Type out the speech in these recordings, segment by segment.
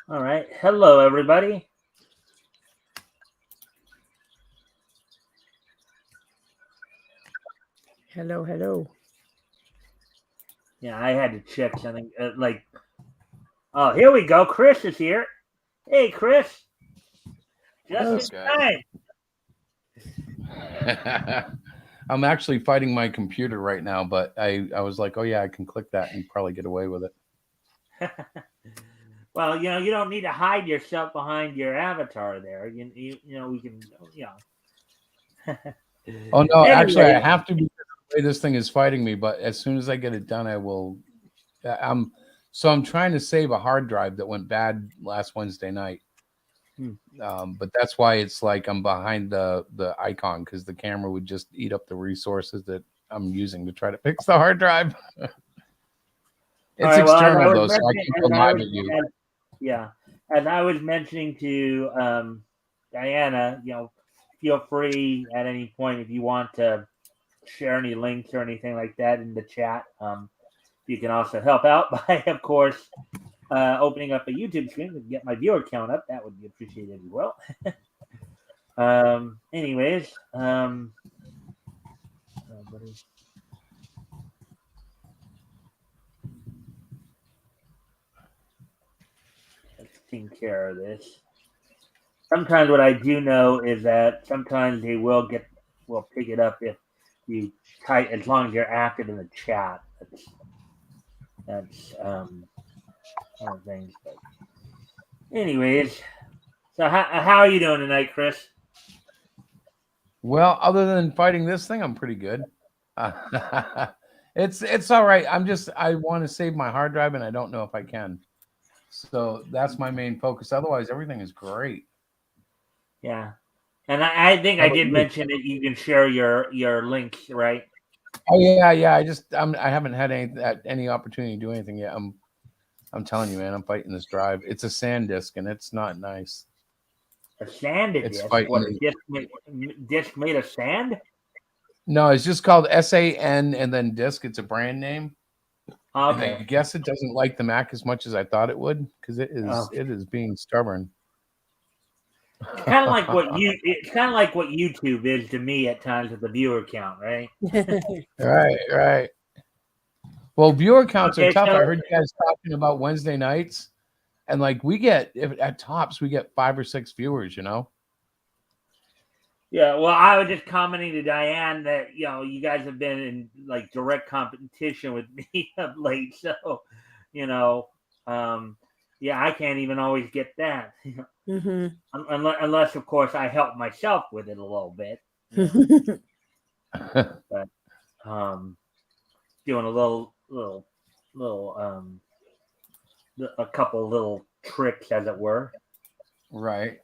All right. Hello, everybody. Hello, hello. Yeah, I had to check something. Oh, here we go. Chris is here. Hey, Chris. Just Oh, in Okay. time. I'm actually fighting my computer right now, but I was like, oh yeah, I can click that and probably get away with it. Well, you don't need to hide yourself behind your avatar there. We can, Oh no, actually I anyway, have to because the way this thing is fighting me, but as soon as I get it done, I will I'm I'm trying to save a hard drive that went bad last Wednesday night. hmm. But that's why it's like I'm behind the icon because the camera would just eat up the resources that I'm using to try to fix the hard drive. All It's right. Well, external though, so I can go live at you. Yeah, as I was mentioning to Diana, feel free at any point if you want to share any links or anything like that in the chat. You can also help out by, of course, opening up a YouTube screen to get my viewer count up. That would be appreciated as well. Anyways, buddy. Let's take care of this. Sometimes what I do know is that sometimes they will pick it up if you type as long as you're active in the chat. That's one of the things. But anyways, so how are you doing tonight, Chris? Well, other than fighting this thing, I'm pretty good. It's all right. I want to save my hard drive and I don't know if I can. So that's my main focus. Otherwise, everything is great. Yeah, and I think How I about did you? mention that you can share your links, right? Oh yeah, yeah. I haven't had any opportunity to do anything yet. I'm telling you, man, I'm fighting this drive. It's a SAN disk and it's not nice. A sand It's disc. fighting What a me. disc made of sand? No, it's just called SAN and then disk. It's a brand name. And I Okay. guess it doesn't like the Mac as much as I thought it would because Oh, it is being stubborn. it's kind of like it's kind of like what YouTube is to me at times with the viewer count, right? Right, right. Well, viewer counts are Okay, tough. I so heard you guys talking about Wednesday nights, and like we get if, at tops we get 5 or 6 viewers. You know. yeah, well, I was just commenting to Diane that you guys have been in like direct competition with me of late, so you know, um, yeah, I can't even always get that, hmm unless of course I help myself with it a little bit, but um, doing a little a couple little tricks, as it were. Right.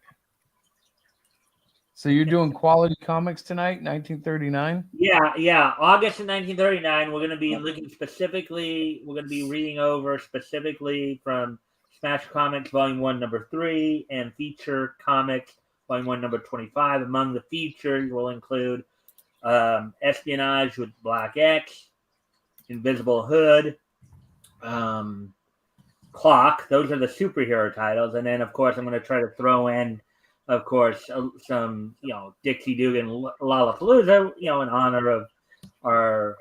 So you're doing quality comics tonight, 1939. Yeah, yeah. August of 1939. We're going to be looking specifically. We're going to be reading over specifically from Smash Comics Volume One, Number 3, and Feature Comics Volume One, Number 25. Among the features will include Espionage with Black X, Invisible Hood, um, Clock. Those are the superhero titles, and then of course I'm going to try to throw in, of course, some Dixie Dugan Lollapalooza, in honor of our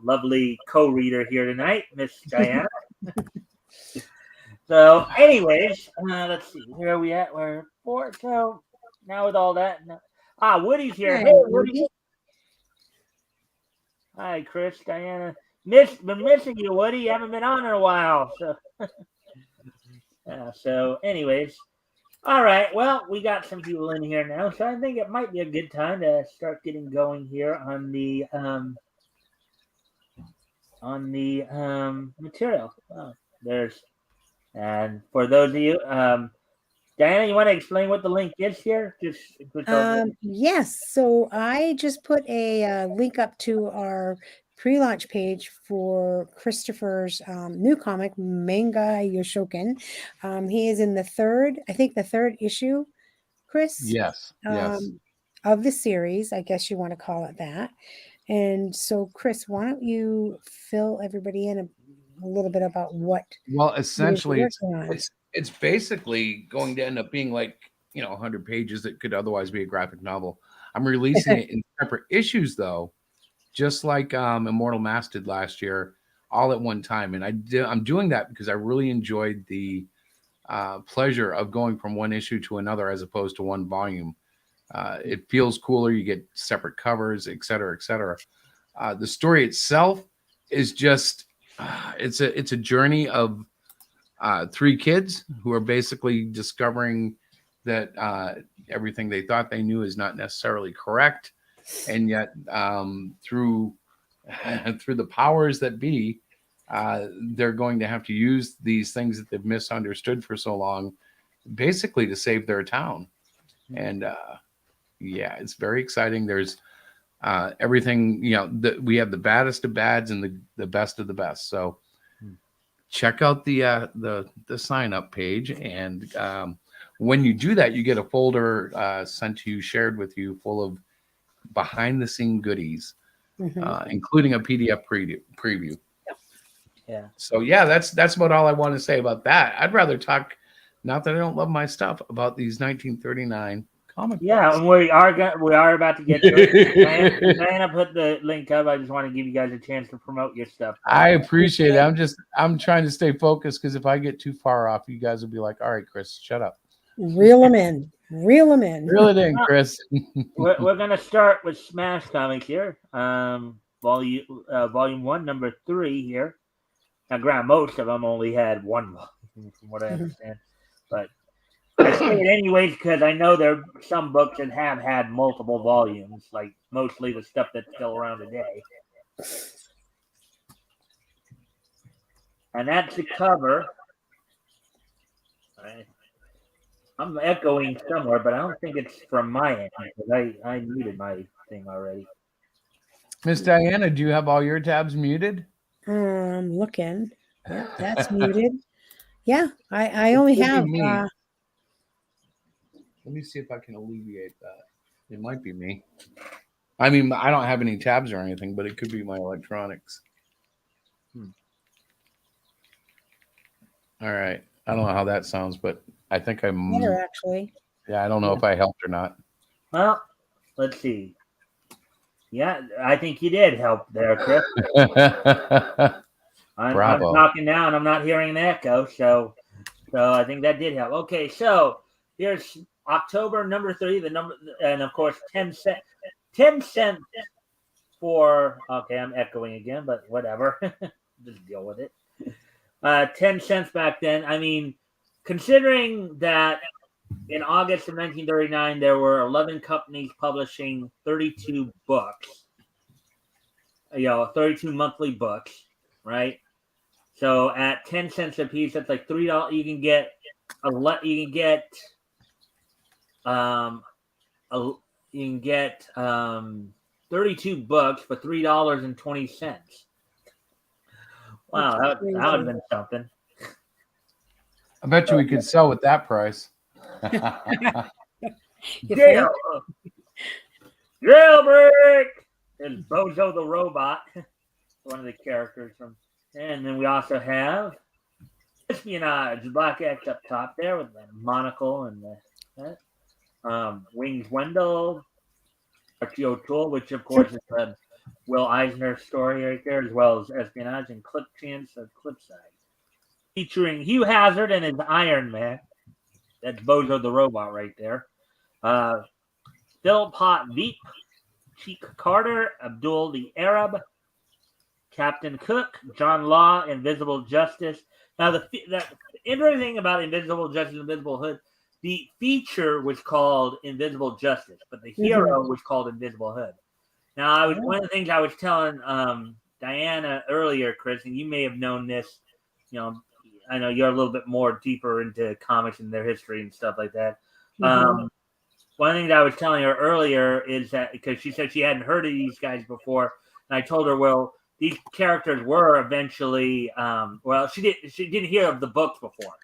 lovely co-reader here tonight, Miss Diana. So, anyways, let's see, where are we at? We're four. So now with all that, Woody's here. Hi, Hey, Woody. Ruby. Hi, Chris, Diana. Been missing you, Woody. You haven't been on in a while. So, anyways, all right. Well, we got some people in here now, so I think it might be a good time to start getting going here on the material. Oh, there's and for those of you, Diana, you want to explain what the link is here? Just Yes, so I just put a link up to our pre-launch page for Christopher's new comic, Manga Yoshokin. He is in the third issue, Chris, Yes, yes. um, of the series. I guess you want to call it that. And so, Chris, why don't you fill everybody in a little bit about what Well, it is you're essentially, working on? it's basically going to end up being like 100 pages that could otherwise be a graphic novel. I'm releasing it in separate issues though, just like Immortal Mass did last year, all at one time. And I'm doing that because I really enjoyed the pleasure of going from one issue to another as opposed to one volume. It feels cooler. You get separate covers, et cetera, et cetera. The story itself is just it's a journey of three kids who are basically discovering that everything they thought they knew is not necessarily correct, and yet through the powers that be, they're going to have to use these things that they've misunderstood for so long, basically to save their town. And yeah, it's very exciting. There's everything, we have the baddest of bads and the best of the best. So check out the sign up page, and when you do that, you get a folder sent to you, shared with you, full of behind the scene goodies, including a PDF preview. Yeah. So yeah, that's about all I want to say about that. I'd rather talk, not that I don't love my stuff, about these 1939 comic Yeah, books. and we are about to get to it. Diana put the link up. I just want to give you guys a chance to promote your stuff. I appreciate it. I'm trying to stay focused, because if I get too far off, you guys will be like, all right, Chris, shut up. Reel them in. Reel them in. Reel it in, Chris. We're gonna start with Smash Comics here. Volume 1, number 3 here. Now, granted, most of them only had one volume, from what I understand. But I say it anyways because I know there are some books that have had multiple volumes, like mostly the stuff that's still around today. And that's the cover. I'm echoing somewhere, but I don't think it's from my end, because I muted my thing already. Miss Diana, do you have all your tabs muted? Looking. Yeah, that's muted. Yeah, I only have. Let me see if I can alleviate that. It might be me. I mean, I don't have any tabs or anything, but it could be my electronics. All right. I don't know how that sounds, but I think I'm better, actually. Yeah, I don't know if I helped or not. Well, let's see. Yeah, I think you did help there, Chris. I'm talking now and I'm not hearing an echo, so I think that did help. Okay, so here's October number 3, the number, and of course 10 cents for. Okay, I'm echoing again, but whatever. Just deal with it. 10 cents back then. I mean, considering that in August of 1939 there were 11 companies publishing 32 books, 32 monthly books, right? So at 10 cents a piece, that's like $3. You can get 32 books for $3.20. Wow, that would have been something. I bet you we could sell with that price. Jailbreak! There's Bozo the Robot, one of the characters from. And then we also have Espionage, Black X up top there with the monocle and that. Wings Wendell, Archie O'Toole, which of course is the Will Eisner story right there, as well as Espionage, and Clip Chance of Clipside, featuring Hugh Hazard and his Iron Man. That's Bozo the Robot right there. Philip Hot Veep, Cheek Carter, Abdul the Arab, Captain Cook, John Law, Invisible Justice. Now, the interesting thing about Invisible Justice and Invisible Hood, the feature was called Invisible Justice, but the hero was called Invisible Hood. Now, one of the things I was telling Diana earlier, Chris, and you may have known this, I know you're a little bit more deeper into comics and their history and stuff like that. One of the things I was telling her earlier is that, because she said she hadn't heard of these guys before, and I told her, well, these characters were eventually, she didn't hear of the books before,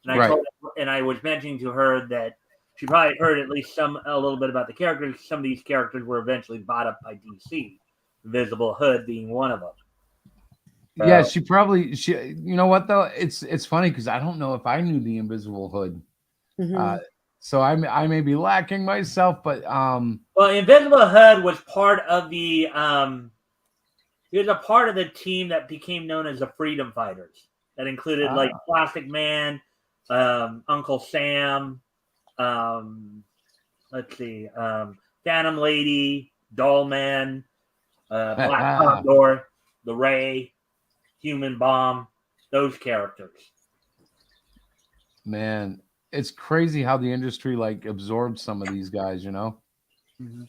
and I told her, and I was mentioning to her that she probably heard at least a little bit about the characters. Some of these characters were eventually bought up by DC, Invisible Hood being one of them. Yeah, she probably you know what though? It's funny because I don't know if I knew the Invisible Hood. Mhm. So I may be lacking myself, but Well, Invisible Hood was part of the he was a part of the team that became known as the Freedom Fighters. That included like Plastic Man, Uncle Sam, let's see, Phantom Lady, Doll Man, Black Condor, the Ray, Human Bomb, those characters. man, it's crazy how the industry like absorbed some of these guys, you know? Mm-hmm.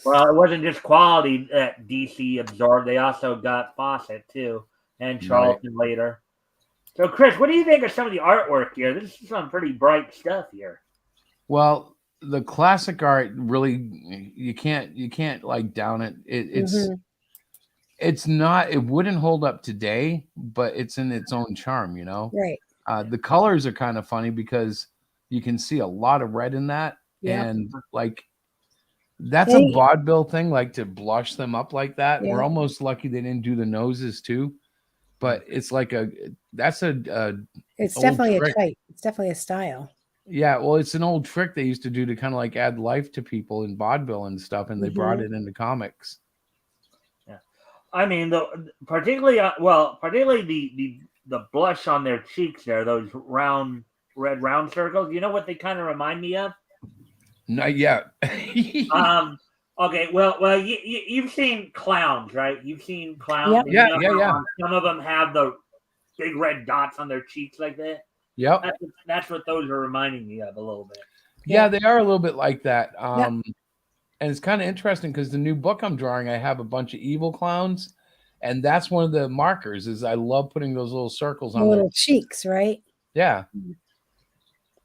Well, it wasn't just quality that DC absorbed; they also got Fawcett too, and Charlton later. So, Chris, what do you think of some of the artwork here? This is some pretty bright stuff here. Well, the classic art really you can't like down it. It's not, it wouldn't hold up today, but it's in its own charm, you know. Right. The colors are kind of funny because you can see a lot of red in that, and like that's a vaudeville thing, like to blush them up like that. We're almost lucky they didn't do the noses too, but it's like that's it's old definitely trick. a type. It's definitely a style. Yeah, well, it's an old trick they used to do to kind of like add life to people in vaudeville and stuff, and they brought it into comics. Yeah, I mean, particularly the blush on their cheeks there, those red round circles. You know what they kind of remind me of? Not yet. Okay. Well, you've seen clowns, right? You've seen clowns. Yep. Yeah. Some of them have the big red dots on their cheeks like that. Yep. That's what those are reminding me of a little bit. Yeah, they are a little bit like that. And it's kind of interesting because the new book I'm drawing, I have a bunch of evil clowns, and that's one of the markers. Is I love putting those little circles on little cheeks, right? Yeah.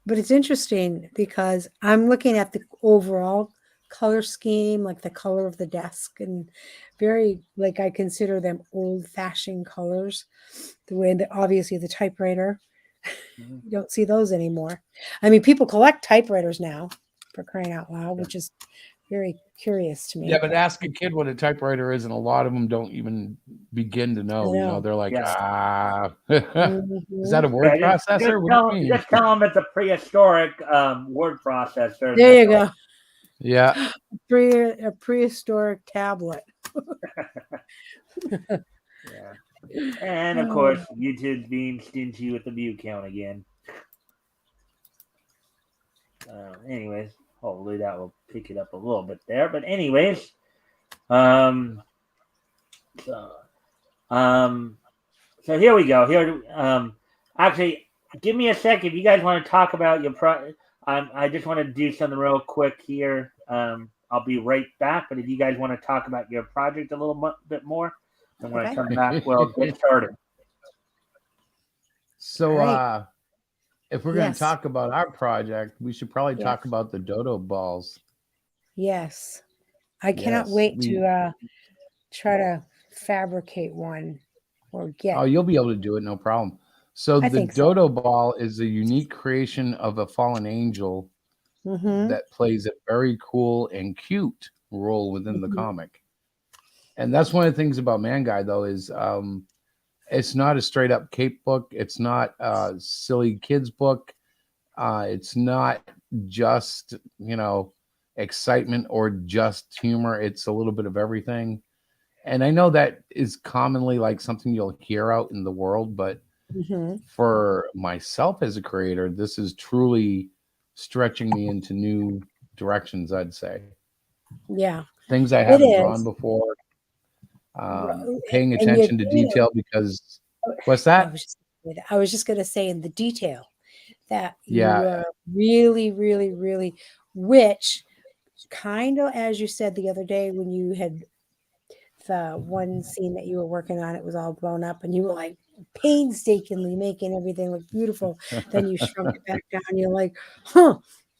But it's interesting because I'm looking at the overall color scheme, like the color of the desk, and very like I consider them old-fashioned colors. The way that obviously the typewriter, you don't see those anymore. I mean, people collect typewriters now, for crying out loud, which is very curious to me. Yeah, but ask a kid what a typewriter is, and a lot of them don't even begin to know. You know, they're like, is that a word processor? Just tell them it's a prehistoric word processor. There you go. Yeah. A prehistoric tablet. Yeah. And of course, YouTube's being stingy with the view count again. Anyways, hopefully that will pick it up a little bit there. But anyways, so here we go. Here, actually, give me a second. If you guys want to talk about your I just want to do something real quick here. I'll be right back. But if you guys want to talk about your project a little bit more, I'm going to come back. Well, get started. So, if we're going to talk about our project, we should probably talk about the dodo balls. Yes. I cannot wait to try to fabricate one or get. Oh, you'll be able to do it, no problem. So the dodo ball is a unique creation of a fallen angel that plays a very cool and cute role within the comic. And that's one of the things about Man Guy, though, is it's not a straight up cape book. It's not a silly kids book. It's not just, excitement or just humor. It's a little bit of everything. And I know that is commonly like something you'll hear out in the world, but for myself as a creator, this is truly stretching me into new directions, I'd say. Yeah. Things I haven't drawn before. Paying attention to detail because what's that? I was just going to say in the detail that you are really, really, really, which kind of, as you said the other day when you had the one scene that you were working on, it was all blown up and you were like painstakingly making everything look beautiful. Then you shrunk it back down. You're like,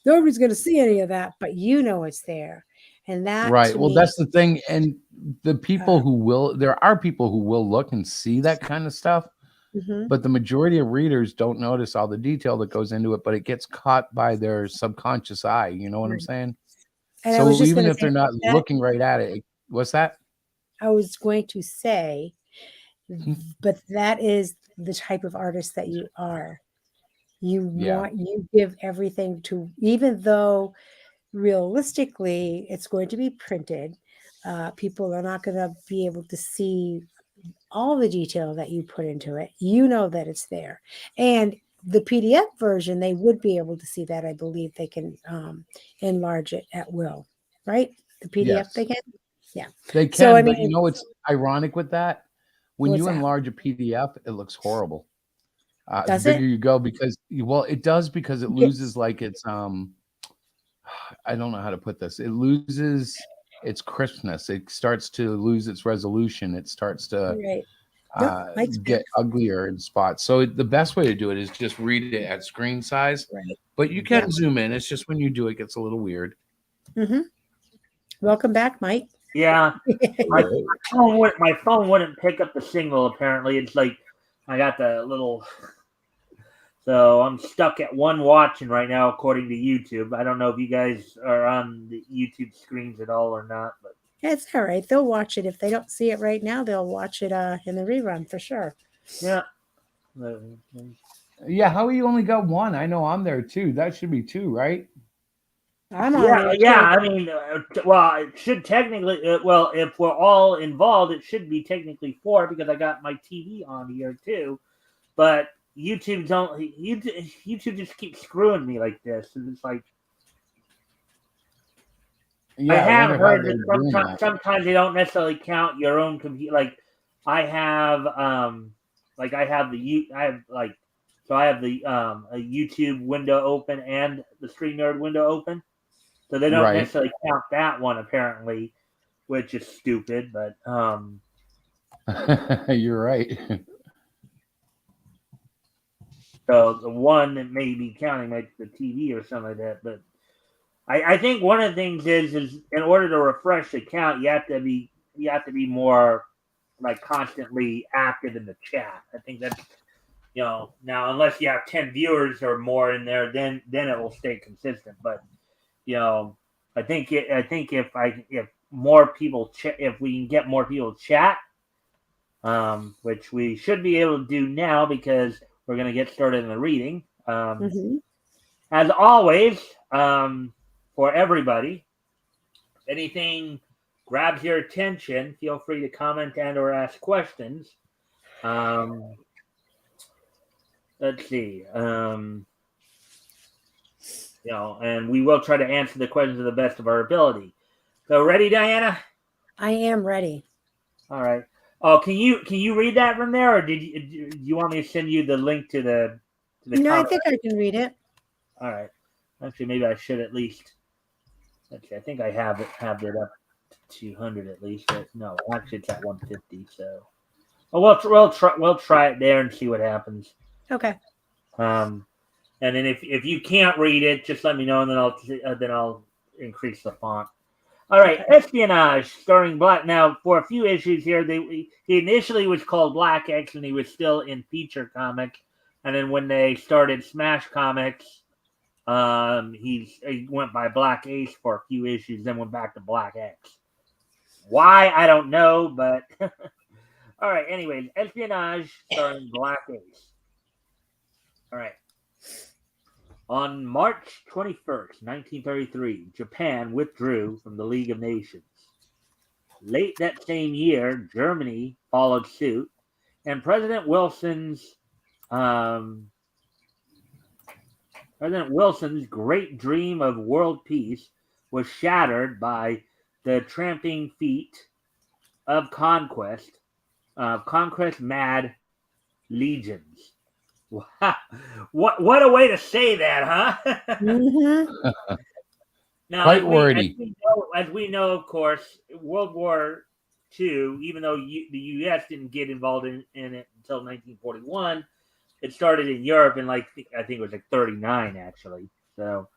nobody's going to see any of that, but it's there. And that right. Well, that's the thing. And the people there are people who will look and see that kind of stuff, but the majority of readers don't notice all the detail that goes into it, but it gets caught by their subconscious eye. You know what I'm saying? And so even if they're not looking right at it, what's that? I was going to say but that is the type of artist that you are. Yeah. You give everything to, even though realistically it's going to be printed, people are not going to be able to see all the detail that you put into it. You know that it's there. And the PDF version, they would be able to see that. I believe they can enlarge it at will, right? The PDF Yes. they can? Yeah. They So, I can, but you mean, know what's ironic with that? When what's you that? enlarge a PDF, it looks horrible. The Does bigger it? you go, because well, it does, because it loses Yes. like its I don't know how to put this. It loses its crispness. It starts to lose its resolution. It starts to Right. Nope. Mike's back. get uglier in spots. So the best way to do it is just read it at screen size, Right. but you Yeah. can zoom in. It's just when you do it, gets a little weird. Mm-hmm. Welcome back, Mike. Yeah, my phone wouldn't pick up the signal. Apparently, it's like I got the little. So I'm stuck at one watching right now, according to YouTube. I don't know if you guys are on the YouTube screens at all or not, but It's all right. They'll watch it. If they don't see it right now, they'll watch it in the rerun for sure. yeah. Yeah, how you only got one? I know I'm there too. That should be two, right? I'm on Yeah, there yeah. too. I mean, well, it should technically. Well, if we're all involved, it should be technically four because I got my TV on here too. But YouTube don't. YouTube just keeps screwing me like this, and it's like I Yeah, I have wonder how heard they're that doing that. sometimes they don't necessarily count your own computer. Like I have, I have I have like, so I have the a YouTube window open and the StreamYard window open. So they don't Right. necessarily count that one apparently, which is stupid. But You're right. so the one that may be counting like the TV or something like that. But I think one of the things is in order to refresh the count, you have to be more like constantly active in the chat. I think that's now unless you have 10 viewers or more in there, then it will stay consistent. But I think if more people if we can get more people chat, which we should be able to do now because we're going to get started in the reading. Mm-hmm. As always, for everybody, if anything grabs your attention, feel free to comment and or ask questions. Let's see. And we will try to answer the questions to the best of our ability. So, ready, Diana? I am ready. All right. Oh, can you read that from there, or do you want me to send you the link to the No, comment? I think I can read it. All right. Actually, maybe I should at least. Okay, I think I have it up to 200 at least. But no, actually, it's at 150. So, we'll try it there and see what happens. Okay. And then if you can't read it, just let me know, and then I'll increase the font. All right, Okay. Espionage, starring Black. Now, for a few issues here, he initially was called Black X, and he was still in Feature Comic. And then when they started Smash Comics, he went by Black Ace for a few issues, then went back to Black X. Why, I don't know, but all right. Anyways, Espionage, starring Black Ace. All right. On March 21st, 1933, Japan withdrew from the League of Nations. Late that same year, Germany followed suit, and President Wilson's great dream of world peace was shattered by the tramping feet of conquest mad legions. Wow. What a way to say that, huh? Mm-hmm. Now, Quite wordy. as we know, of course, World War II, even though the U.S. didn't get involved in it until 1941, it started in Europe in I think it was 39 actually. So,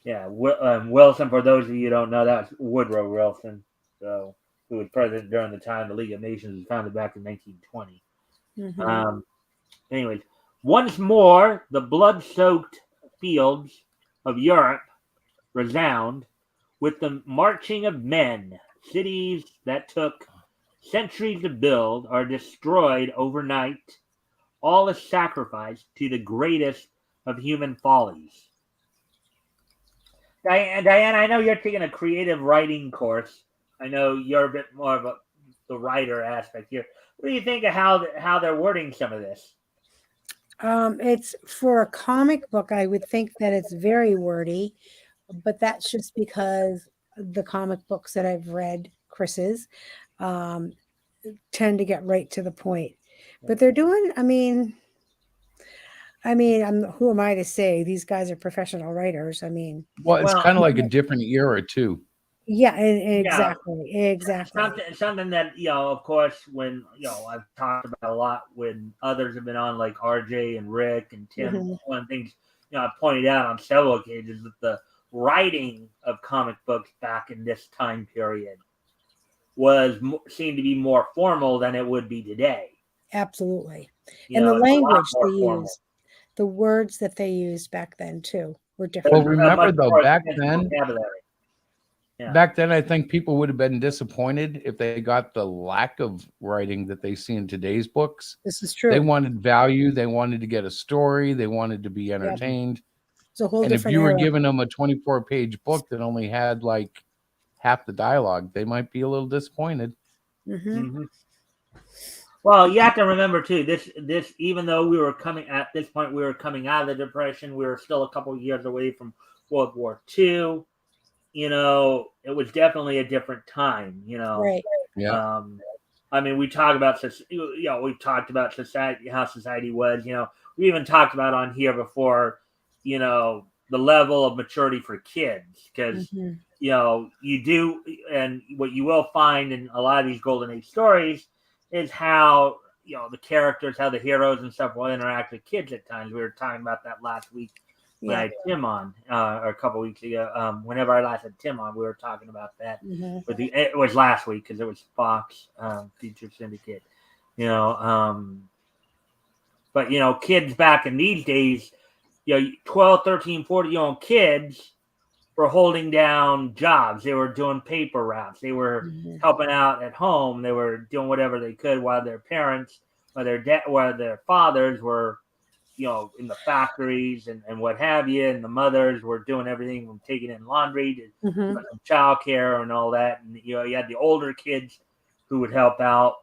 yeah, Wilson. For those of you who don't know, that was Woodrow Wilson. So, who was president during the time the League of Nations was founded back in 1920. Mm-hmm. Anyways, once more, the blood-soaked fields of Europe resound with the marching of men. Cities that took centuries to build are destroyed overnight. All is sacrificed to the greatest of human follies. Diane, I know you're taking a creative writing course. I know you're a bit more of the writer aspect here. What do you think of how they're wording some of this? It's for a comic book. I would think that it's very wordy, but that's just because the comic books that I've read, Chris's, um, tend to get right to the point. But they're doing. Who am I to say? These guys are professional writers. Well, it's Well, kind of like a different era too. Yeah, yeah, exactly. something that of course, when I've talked about a lot when others have been on, like RJ and Rick and Tim. Mhm. One of the things I pointed out on several occasions that the writing of comic books back in this time period seemed to be more formal than it would be today. Absolutely. You And know, the it's a lot language more they formal. used, the words that they used back then too were There's different. Well, a remember much though, more extensive vocabulary. Yeah. back then, I think people would have been disappointed if they got the lack of writing that they see in today's books. This is They true. wanted value. They wanted to get a story. They wanted to be entertained. It's a whole And if different you were era. giving them a 24-page book that only had like half the dialogue, they might be a little disappointed. Mm-hmm. Well, you have to remember too. This even though we were coming out of the Depression, we were still a couple of years away from World War II. It was definitely a different time. Right. Yeah. We talk about we've talked about society, how society was. We even talked about on here before. The level of maturity for kids, because Mm-hmm. you do, and what you will find in a lot of these golden age stories is how the characters, how the heroes and stuff will interact with kids at times. We were talking about that last week when I had Tim on, or a couple weeks ago. Whenever I last had Tim on, we were talking about that. Mm-hmm. But it was last week because it was Fox Feature Syndicate. But kids back in these days, 12, 13, 40-year-old kids were holding down jobs. They were doing paper routes. They were helping out at home. They were doing whatever they could while their parents, while their fathers were, in the factories and what have you. And the mothers were doing everything from taking in laundry to child care and all that. And, you had the older kids who would help out,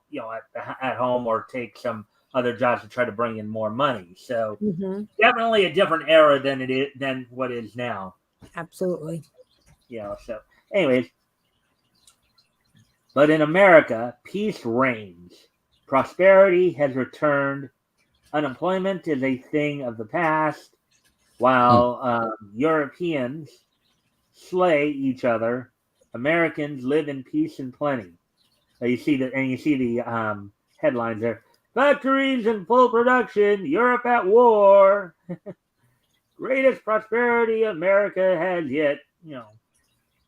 at home or take some other jobs to try to bring in more money. So definitely a different era than what is now. Absolutely. So anyways, but in America, peace reigns. Prosperity has returned. Unemployment is a thing of the past, while Europeans slay each other. Americans live in peace and plenty. You see the headlines there. Factories in full production. Europe at war. Greatest prosperity America has yet.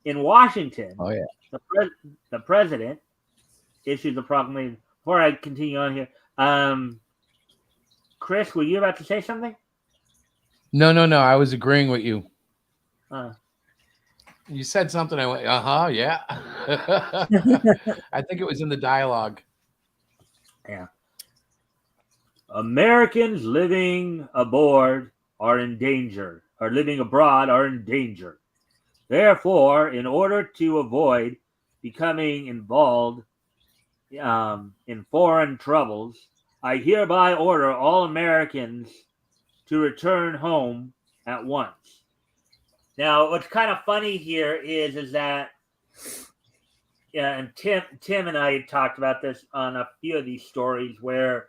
In Washington, the president issues a proclamation. Before I continue on here, Chris, were you about to say something? No. I was agreeing with you. You said something. I went, yeah. I think it was in the dialogue. Yeah. Americans living abroad are in danger. Therefore, in order to avoid becoming involved in foreign troubles, I hereby order all Americans to return home at once. Now, what's kind of funny here is that, and Tim and I had talked about this on a few of these stories, where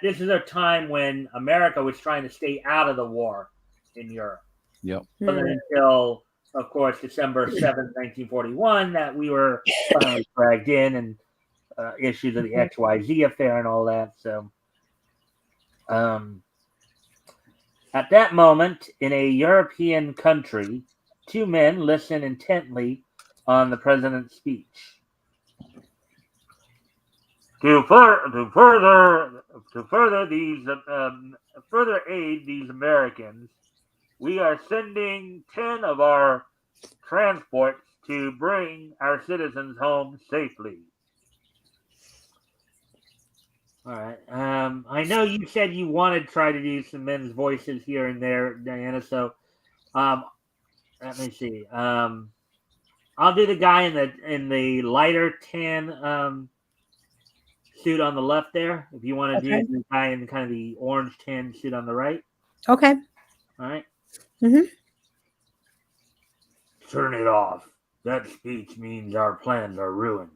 this is a time when America was trying to stay out of the war in Europe. Yep. Until, of course, December 7th, 1941, that we were finally dragged in, and issues of the XYZ affair and all that. So, at that moment, in a European country, two men listen intently on the president's speech. To further aid these Americans, we are sending 10 of our transports to bring our citizens home safely. All right. I know you said you wanted to try to do some men's voices here and there, Diana. So, um, let me see. I'll do the guy in the lighter tan suit on the left there. If you want to do Okay. the guy in kind of the orange tan suit on the right. Okay. All right. Mhm. Turn it off. That speech means our plans are ruined.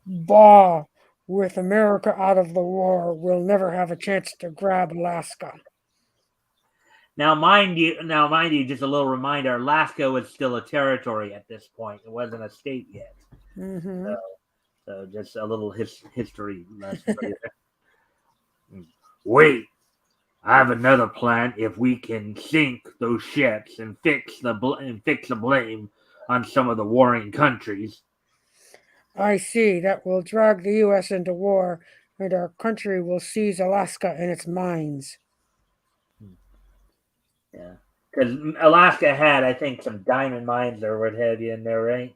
Bah! With America out of the war, we'll never have a chance to grab Alaska. Now, mind you, just a little reminder: Alaska was still a territory at this point; it wasn't a state yet. Mm-hmm. So just a little history lesson. Wait, I have another plan. If we can sink those ships and fix the blame on some of the warring countries. I see. That will drag the U.S. into war, and our country will seize Alaska and its mines. Yeah, because Alaska had, I think, some diamond mines or what have you in there, right?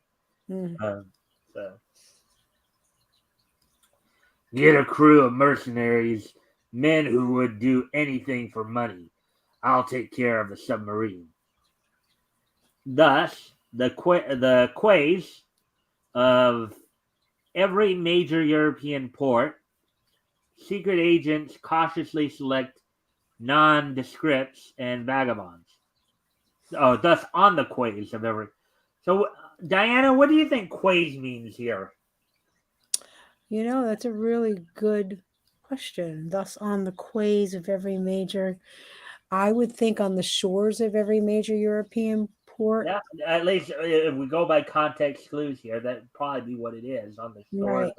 Mm. So get a crew of mercenaries, men who would do anything for money. I'll take care of the submarine. Thus, the quays of every major European port, secret agents cautiously select nondescripts and vagabonds. Oh, thus on the quays of every. So, Diana, what do you think quays means here? You know, that's a really good question. Thus, on the quays of every major, I would think on the shores of every major European port. Yeah, at least if we go by context clues here, that'd probably be what it is on the shores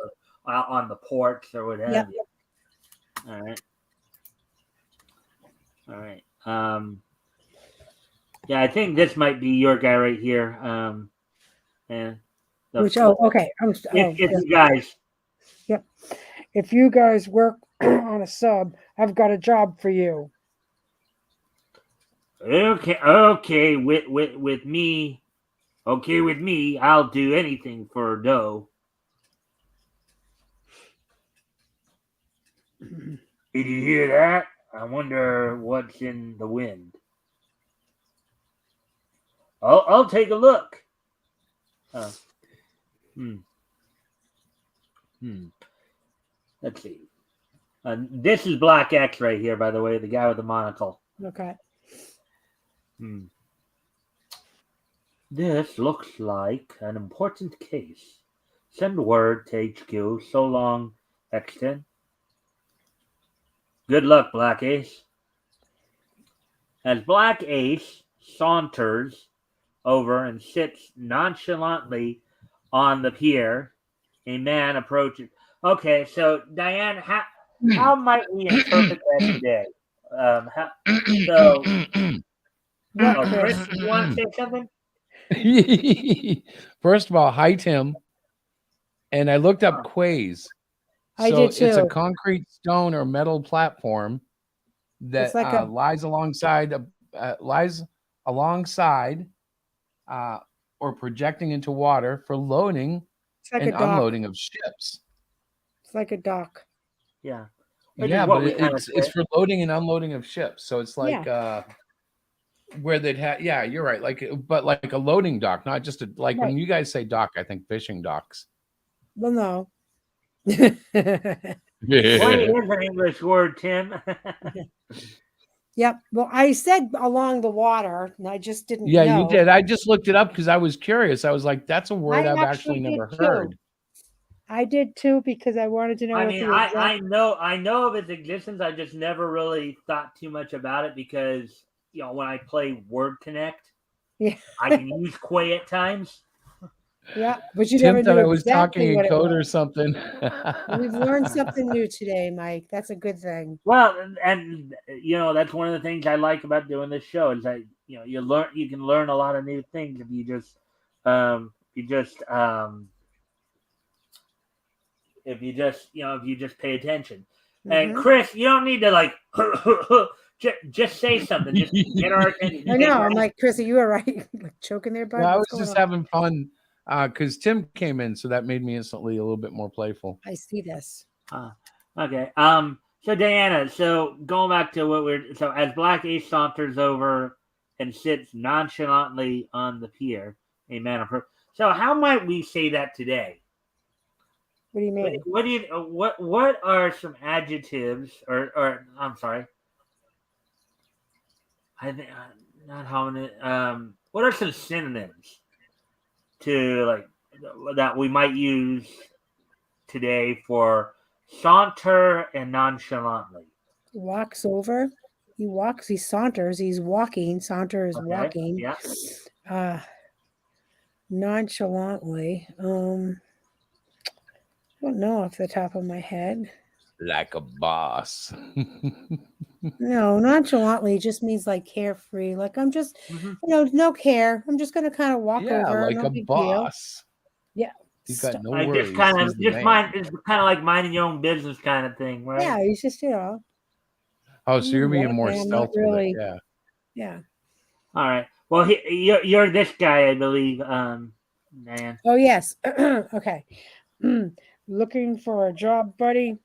Right. or on the ports or what have Yep. you. All right. All right. Yeah, I think this might be your guy right here. And Which, oh, okay. if Yeah. you guys. Yep. If you guys work on a sub, I've got a job for you. Okay, with me. Okay, with me, I'll do anything for dough. Did you hear that? I wonder what's in the wind. I'll take a look. Hmm. Let's see. This is Black X right here, by the way, the guy with the monocle. Okay. This looks like an important case. Send word to HQ. So long, X10. Good luck, Black Ace. As Black Ace saunters over and sits nonchalantly on the pier, a man approaches. Okay, so Diane, how might we interpret that today? So, What, Chris, Chris? you want to say something? First of all, hi Tim. And I looked up quays. I So did too. it's a concrete, stone, or metal platform that like lies alongside or projecting into water for loading like and a dock. unloading of ships. It's like a dock. Yeah. Yeah, but it's for loading and unloading of ships. So it's like where they'd have, yeah, you're right. But like a loading dock, not just when you guys say dock, I think fishing docks. Well, no. Well, it is an English word, Tim. Yep. Well, I said along the water, and I just didn't know. you did. I just looked it up because I was curious. I was like, that's a word I've actually never heard. I did too because I wanted to know. I know of its existence. I just never really thought too much about it because when I play Word Connect, I can use Quay at times. Yeah, but you Tim never thought knew I was exactly talking in code or something. We've learned something new today, Mike. That's a good thing. Well, and that's one of the things I like about doing this show is that you can learn a lot of new things if you just pay attention. And Chris, you don't need to just say something. Just get our attention. I know. I'm like, Chris, are you all right? Like choking there, bud? No, I was just having fun because Tim came in, so that made me instantly a little bit more playful. I see this. All Okay. So Diana, so going back to so as Black Ace saunters over and sits nonchalantly on the pier, a man of her. So how might we say that today? What do you mean? What do you what are some adjectives or I'm sorry, I think not homonym. What are some synonyms to like that we might use today for saunter and nonchalantly? Walks over. He walks. He saunters. He's walking. Saunter is Okay. walking. Yeah. Nonchalantly. I don't know off the top of my head. Like a boss. No, nonchalantly just means like carefree. Like I'm just, no care. I'm just gonna kind of walk Yeah, over. like No a big deal. boss. Yeah. He's got no Like worries. it's kind of like minding your own business kind of thing, right? Yeah, he's just, Oh, so you're being more walking. I'm not stealth with really. it. Yeah. Yeah. All right. Well, you're this guy, I believe, Diane. Oh yes. Okay. Looking for a job, buddy.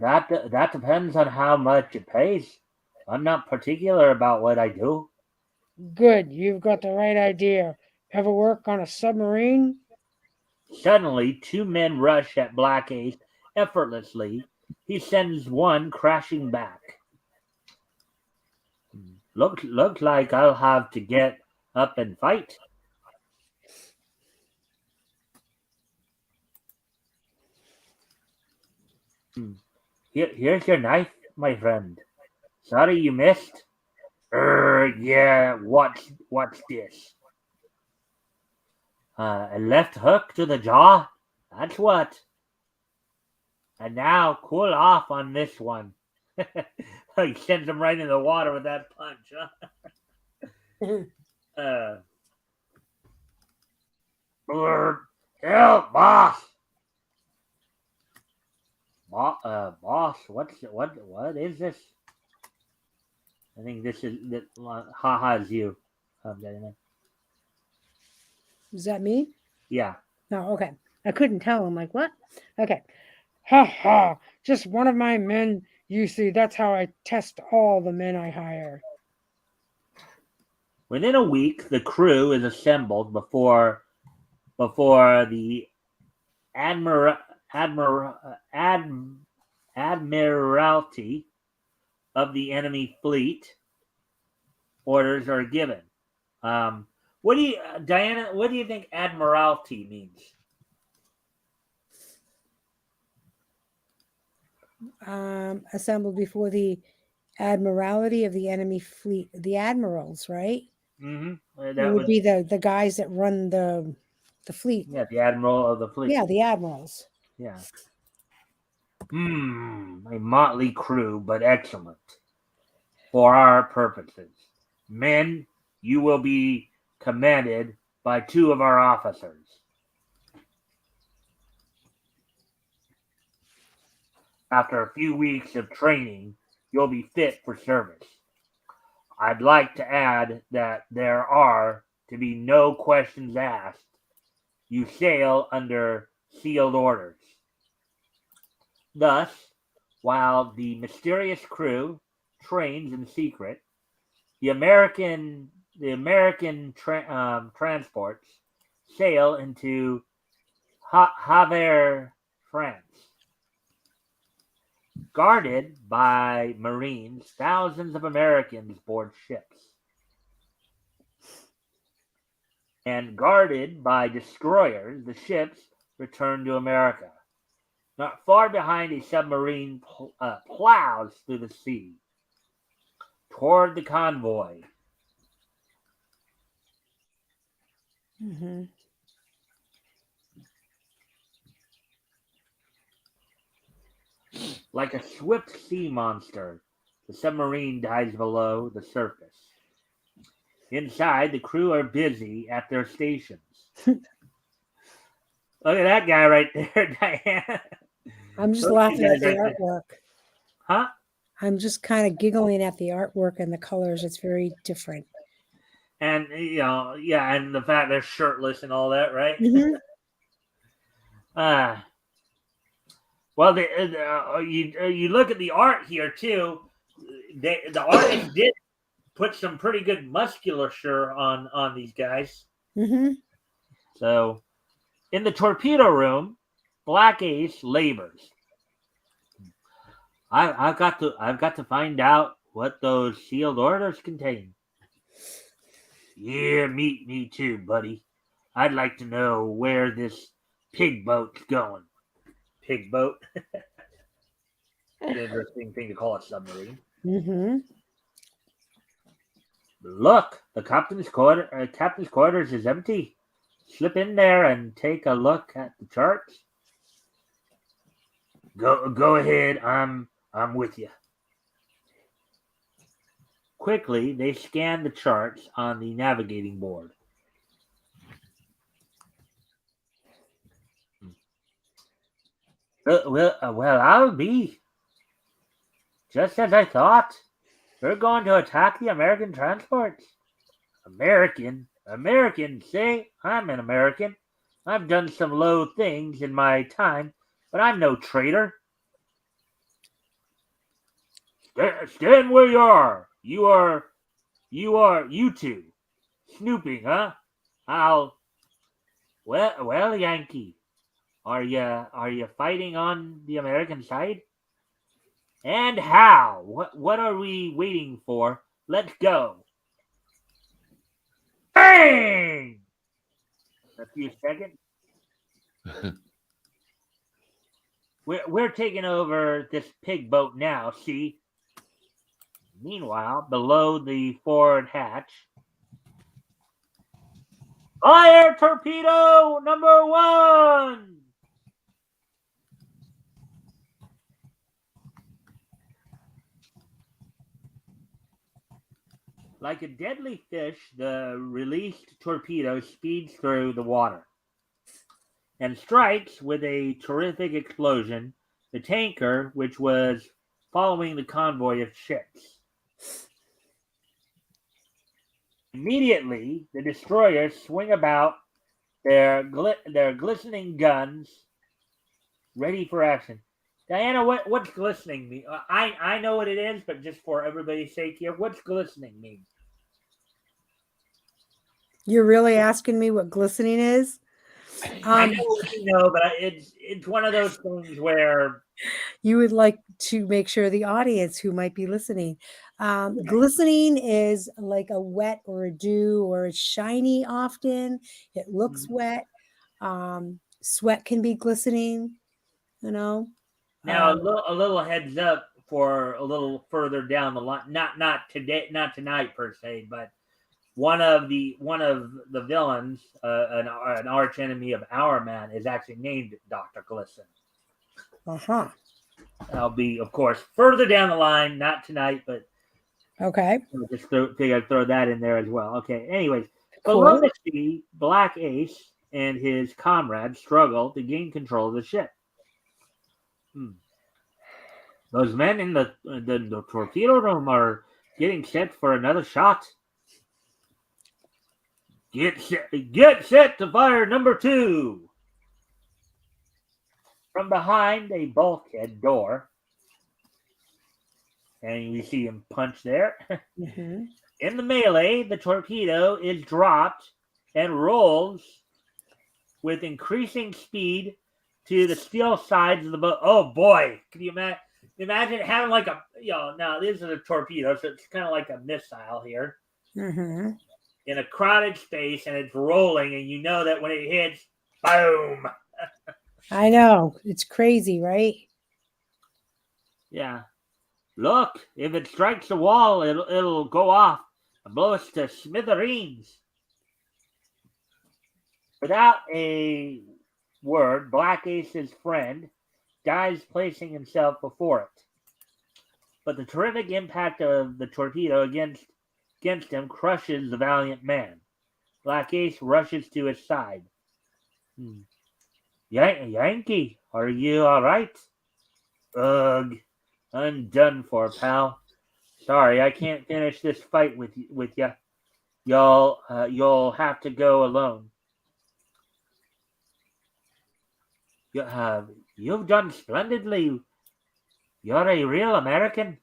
That depends on how much it pays. I'm not particular about what I do. Good. You've got the right idea. Ever work on a submarine? Suddenly, two men rush at Black Ace effortlessly. He sends one crashing back. Looks like I'll have to get up and fight. Here's your knife, my friend. Sorry you missed. Yeah. What's this? A left hook to the jaw. That's what. And now cool off on this one. He sends him right in the water with that punch. Huh? Help, boss. Boss, what is this? I think this is that. Haha is you. Is that me? Yeah. No, okay. I couldn't tell. I'm like, what? Okay. Ha ha. Just one of my men. You see, that's how I test all the men I hire. Within a week, the crew is assembled before the admiralty of the enemy fleet. Orders are given. What do you, Diana? What do you think admiralty means? Assembled before the admiralty of the enemy fleet. The admirals, right? Mm-hmm. It would be the guys that run the fleet. Yeah, the admiral of the fleet. Yeah, the admirals. Yeah. A motley crew, but excellent for our purposes. Men, you will be commanded by two of our officers. After a few weeks of training, you'll be fit for service. I'd like to add that there are to be no questions asked. You sail under sealed orders. Thus, while the mysterious crew trains in secret, the American transports sail into Havre, France. Guarded by Marines, thousands of Americans board ships. And guarded by destroyers, the ships return to America. Not far behind, a submarine plows through the sea toward the convoy. Mm-hmm. Like a swift sea monster, the submarine dives below the surface. Inside, the crew are busy at their stations. Look at that guy right there, Diana. I'm just laughing at the artwork. Huh? I'm just kind of giggling at the artwork and the colors. It's very different. And, and the fact they're shirtless and all that, right? Mm-hmm. Well, you look at the art here too. The artist did put some pretty good musculature on these guys. Mm-hmm. So, in the torpedo room, Black Ace labors. I've got to find out what those sealed orders contain. Yeah, me too, buddy. I'd like to know where this pig boat's going. Pig boat. Interesting thing to call a submarine. Mm-hmm. Look, the captain's quarters is empty. Slip in there and take a look at the charts. Go ahead. I'm with you. Quickly, they scan the charts on the navigating board. Well, I'll be. Just as I thought. We're going to attack the American transports. American? Say, I'm an American. I've done some low things in my time, but I'm no traitor. Stand where you are. You two. Snooping, huh? Well, Yankee. Are you fighting on the American side? And how? What are we waiting for? Let's go. Bang! A few seconds. We're taking over this pig boat now, see? Meanwhile, below the forward hatch. Fire torpedo number 1! Like a deadly fish, the released torpedo speeds through the water and strikes with a terrific explosion the tanker, which was following the convoy of ships. Immediately, the destroyers swing about their glistening guns, ready for action. Diana, what's glistening mean? I know what it is, but just for everybody's sake here, what's glistening mean? You're really asking me what glistening is? I know you know, but it's one of those things where you would like to make sure the audience who might be listening. Glistening is like a wet or a dew, or it's shiny often. It looks wet. Sweat can be glistening, you know. Now a little heads up for a little further down the line. Not today, not tonight per se, but one of the villains, an arch enemy of our man, is actually named Dr. Glisten. Uh-huh. That'll be, of course, further down the line, not tonight, but okay. Just throw that in there as well. Okay. Anyways, Cool. below the sea, Black Ace and his comrades struggle to gain control of the ship. Those men in the torpedo room are getting set for another shot. Get set to fire number 2. From behind a bulkhead door, and you see him punch there. Mm-hmm. In the melee, the torpedo is dropped and rolls with increasing speed to the steel sides of the boat. Oh boy, can you imagine having like a, now this is a torpedo, so it's kind of like a missile here. Mm-hmm. In a crowded space, and it's rolling, and you know that when it hits, boom. I know. It's crazy, right? Yeah. Look, if it strikes the wall, it'll go off and blow us to smithereens. Without a word, Black Ace's friend dies placing himself before it. But the terrific impact of the torpedo against him crushes the valiant man. Black Ace rushes to his side. Yankee, are you all right? Ugh, I'm done for, pal. Sorry, I can't finish this fight with you. You'll have to go alone. You've done splendidly. You're a real American.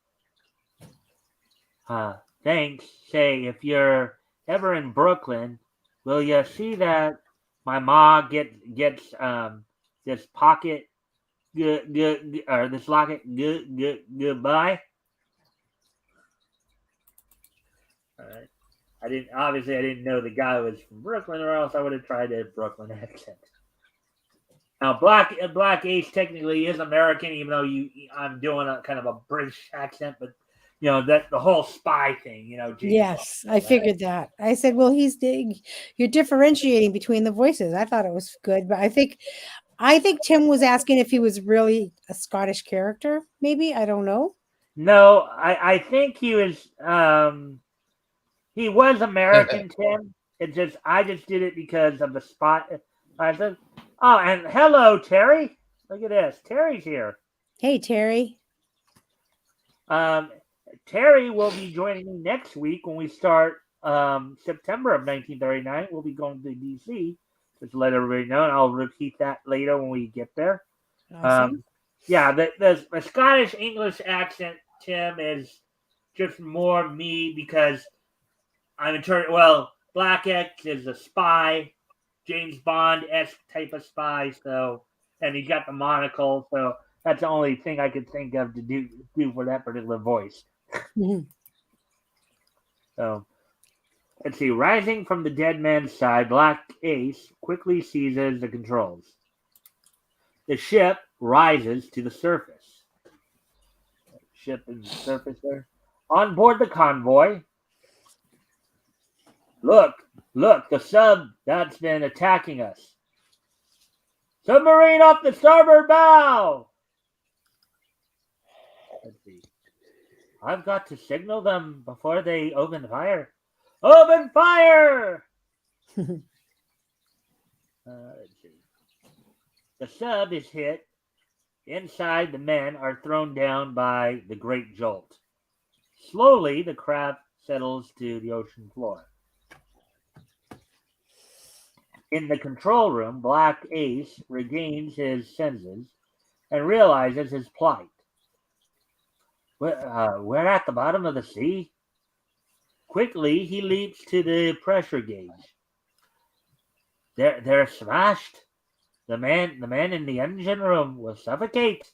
Thanks. Say, if you're ever in Brooklyn, will you see that my ma gets this pocket good or this locket goodbye? All right. I didn't know the guy was from Brooklyn, or else I would have tried a Brooklyn accent. Now, Black Ace technically is American, even though I'm doing a kind of a British accent, but that the whole spy thing, James Yes, Bond, I right? figured that. I said, well, you're differentiating between the voices. I thought it was good, but I think Tim was asking if he was really a Scottish character. Maybe, I don't know. No, I think he was American, Tim. I just did it because of the spot. I said, oh, and hello, Terry. Look at this. Terry's here. Hey, Terry. Terry will be joining me next week when we start September of 1939. We'll be going to DC. Just to let everybody know, and I'll repeat that later when we get there. Awesome. Yeah, the Scottish English accent, Tim, is just more me because Black X is a spy, James Bond-esque type of spy, and he's got the monocle, so that's the only thing I could think of to do for that particular voice. Mm-hmm. So, let's see. Rising from the dead man's side, Black Ace quickly seizes the controls. The ship rises to the surface. Ship is the surface there. On board the convoy. Look, the sub that's been attacking us. Submarine off the starboard bow! Let's see. I've got to signal them before they open fire. Open fire! Let's see. The sub is hit. Inside, the men are thrown down by the great jolt. Slowly, the craft settles to the ocean floor. In the control room, Black Ace regains his senses and realizes his plight. We're at the bottom of the sea. Quickly, he leaps to the pressure gauge. They're smashed. The man in the engine room will suffocate.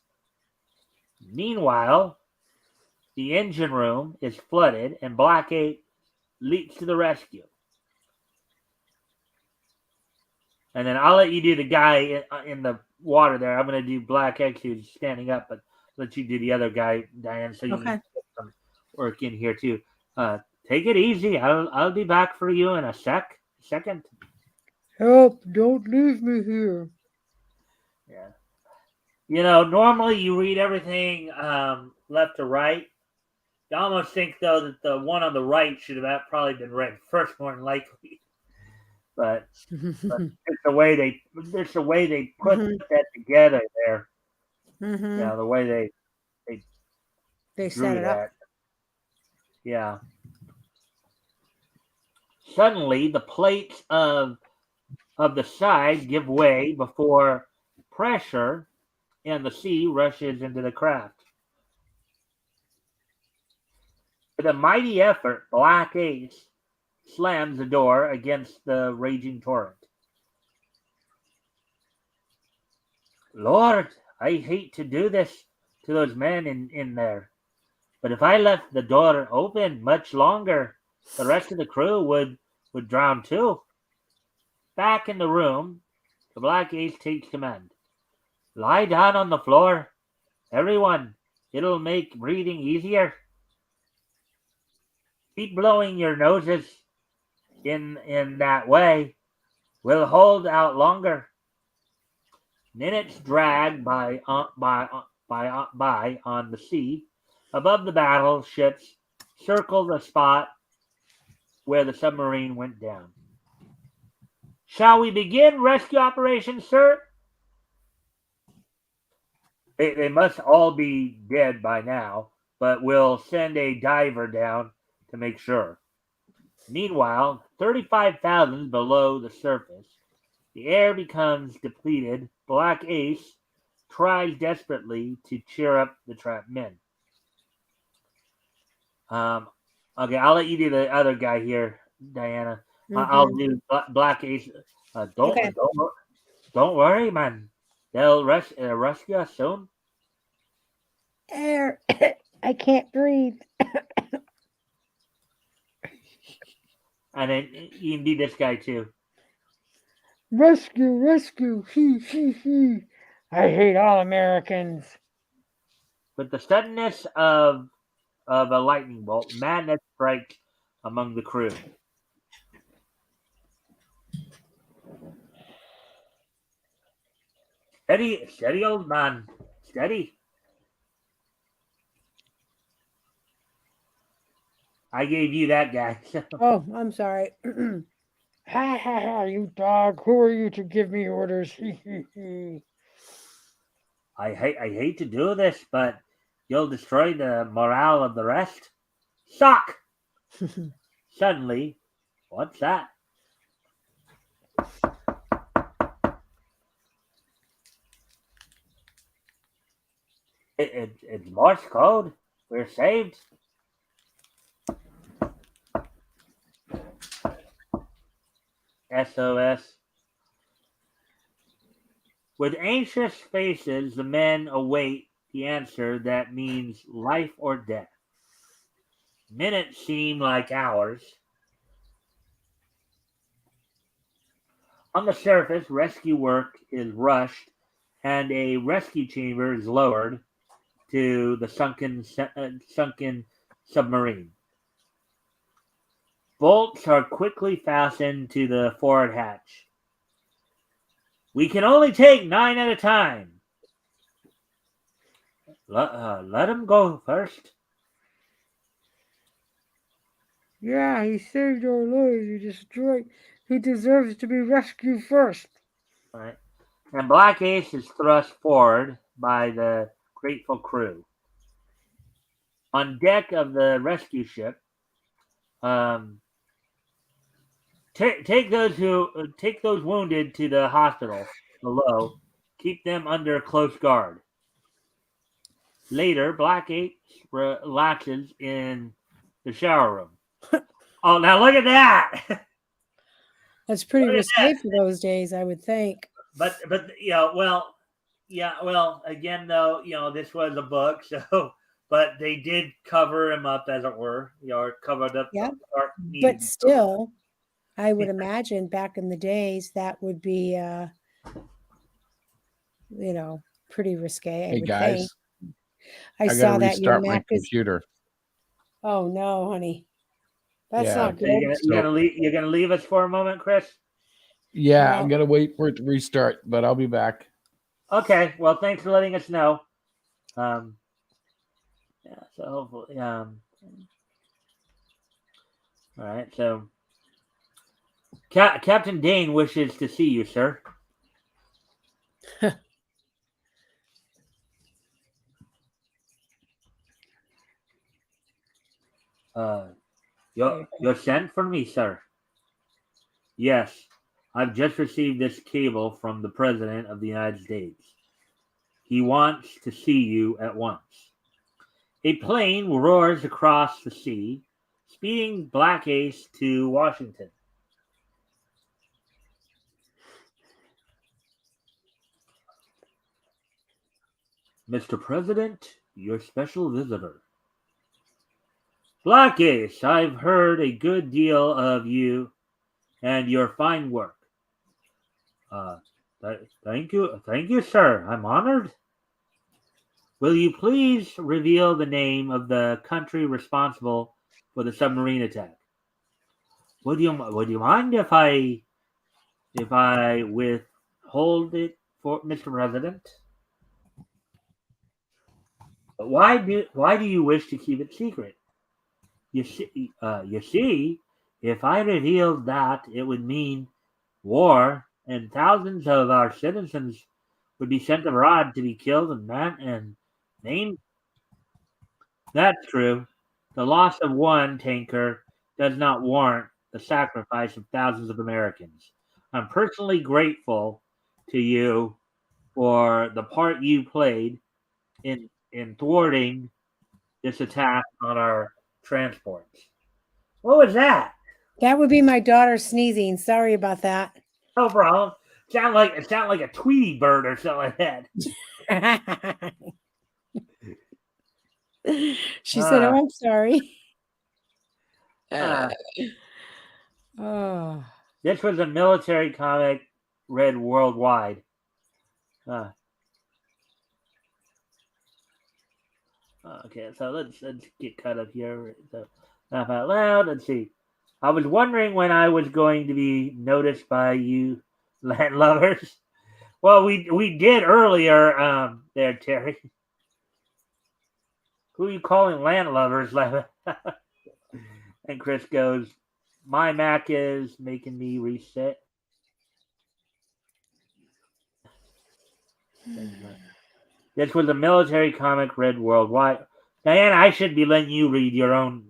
Meanwhile, the engine room is flooded, and Black Ace leaps to the rescue. And then I'll let you do the guy in the water there. I'm going to do Black X who's standing up, but let you do the other guy, Diane, so you can get some work in here too. Take it easy. I'll be back for you in a second. Help! Don't leave me here. Yeah. Normally you read everything left to right. You almost think though that the one on the right should have probably been read first, more than likely. But it's the way they put that together there. Mm-hmm. The way they set it up. Yeah. Suddenly, the plates of the side give way before pressure, and the sea rushes into the craft. With a mighty effort, Black Ace slams the door against the raging torrent. Lord, I hate to do this to those men in there, but if I left the door open much longer, the rest of the crew would drown too. Back in the room, the Black Ace takes command. Lie down on the floor, everyone. It'll make breathing easier. Keep blowing your noses in that way. We'll hold out longer. Minutes drag by on the sea. Above the battleships circle the spot where the submarine went down. Shall we begin rescue operation, sir? They must all be dead by now, but we'll send a diver down to make sure. Meanwhile, 35,000 below the surface, the air becomes depleted. Black Ace tries desperately to cheer up the trapped men. Okay, I'll let you do the other guy here, Diana. I'll do Black Ace. Okay. Don't worry, man. They'll rescue us soon. Air. I can't breathe. And then you can do this guy too. Rescue, rescue. He. I hate all Americans. With the suddenness of a lightning bolt, madness strikes among the crew. Steady, old man. Steady. I gave you that guy. Oh, I'm sorry. Ha ha ha, you dog. Who are you to give me orders? I hate to do this, but you'll destroy the morale of the rest. Shock! Suddenly, what's that? It's Morse code. We're saved. SOS. With anxious faces, the men await the answer that means life or death. Minutes seem like hours. On the surface, rescue work is rushed and a rescue chamber is lowered to the sunken submarine. Bolts are quickly fastened to the forward hatch. We can only take 9 at a time. Let him go first. Yeah, he saved our lives. He deserves to be rescued first. All right. And Black Ace is thrust forward by the grateful crew. On deck of the rescue ship, take those wounded to the hospital below. Keep them under close guard. Later, Black Ace relaxes in the shower room. Oh, now look at that! That's pretty risque for those days, I would think. But again though, this was a book, so but they did cover him up, as it were, or covered up. Yeah, but still, I would imagine back in the days that would be, pretty risque. Hey guys, think. I gotta saw that your restart my Mac is. computer. Oh no, honey, that's Yeah. not good. You're gonna leave us for a moment, Chris? Yeah, I'm gonna wait for it to restart, but I'll be back. Okay. Well, thanks for letting us know. Yeah. So hopefully, all right. So, Captain Dane wishes to see you, sir. You're sent for me, sir. Yes, I've just received this cable from the President of the United States. He wants to see you at once. A plane roars across the sea, speeding Black Ace to Washington. Mr. President, your special visitor. Black Ace, I've heard a good deal of you and your fine work. Thank you, sir. I'm honored. Will you please reveal the name of the country responsible for the submarine attack? Would you mind if I withhold it for Mr. President? Why do you wish to keep it secret? You see, if I revealed that, it would mean war, and thousands of our citizens would be sent abroad to be killed and maimed. That's true. The loss of one tanker does not warrant the sacrifice of thousands of Americans. I'm personally grateful to you for the part you played in thwarting this attack on our transports. What was that? That would be my daughter sneezing. Sorry about that. No problem. It sound like a Tweety bird or something like that. She said, "Oh, I'm sorry." Uh, Oh, this was a military comic read worldwide. Okay, so let's get caught up here. So, laugh out loud. Let's see. I was wondering when I was going to be noticed by you land lovers. Well, we did earlier, there, Terry. Who are you calling land lovers? And Chris goes, my Mac is making me reset. This was a military comic read worldwide. Diana, I should be letting you read your own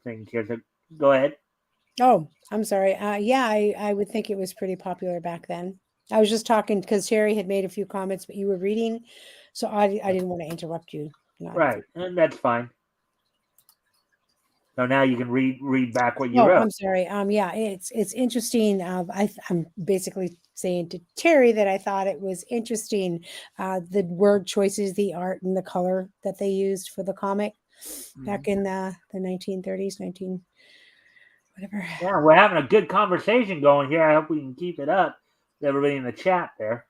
things here. So go ahead. oh, I'm sorry. Yeah, I would think it was pretty popular back then. I was just talking because Terry had made a few comments, but you were reading, so I didn't want to interrupt you. Right, and that's fine. So now you can read back what you Oh, wrote. I'm sorry. Yeah, it's interesting. I'm basically saying to Terry that I thought it was interesting, the word choices, the art, and the color that they used for the comic back in the 1930s, whatever. Yeah, we're having a good conversation going here. I hope we can keep it up with everybody in the chat there.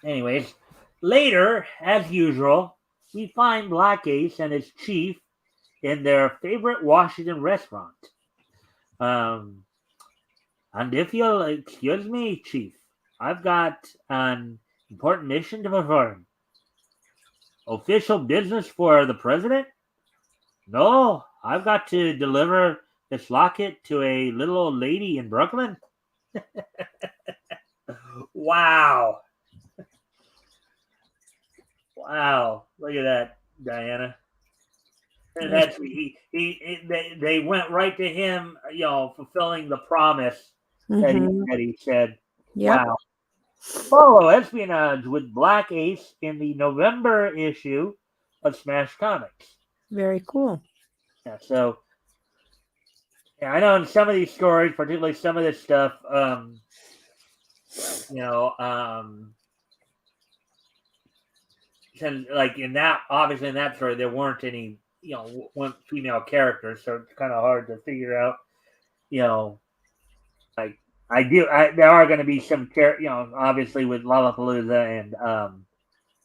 Anyways, later, as usual, we find Black Ace and his chief in their favorite Washington restaurant. And if you'll excuse me, Chief, I've got an important mission to perform. Official business for the president? No, I've got to deliver this locket to a little old lady in Brooklyn. Wow. Wow. Look at that, Diana. And that's they went right to him, fulfilling the promise that he said. Yep. Wow. Follow Espionage with Black Ace in the November issue of Smash Comics. Very cool. Yeah, so I know in some of these stories, particularly some of this stuff, since like in that story, there weren't any, one female characters, so it's kind of hard to figure out, like there are going to be some obviously with Lollapalooza and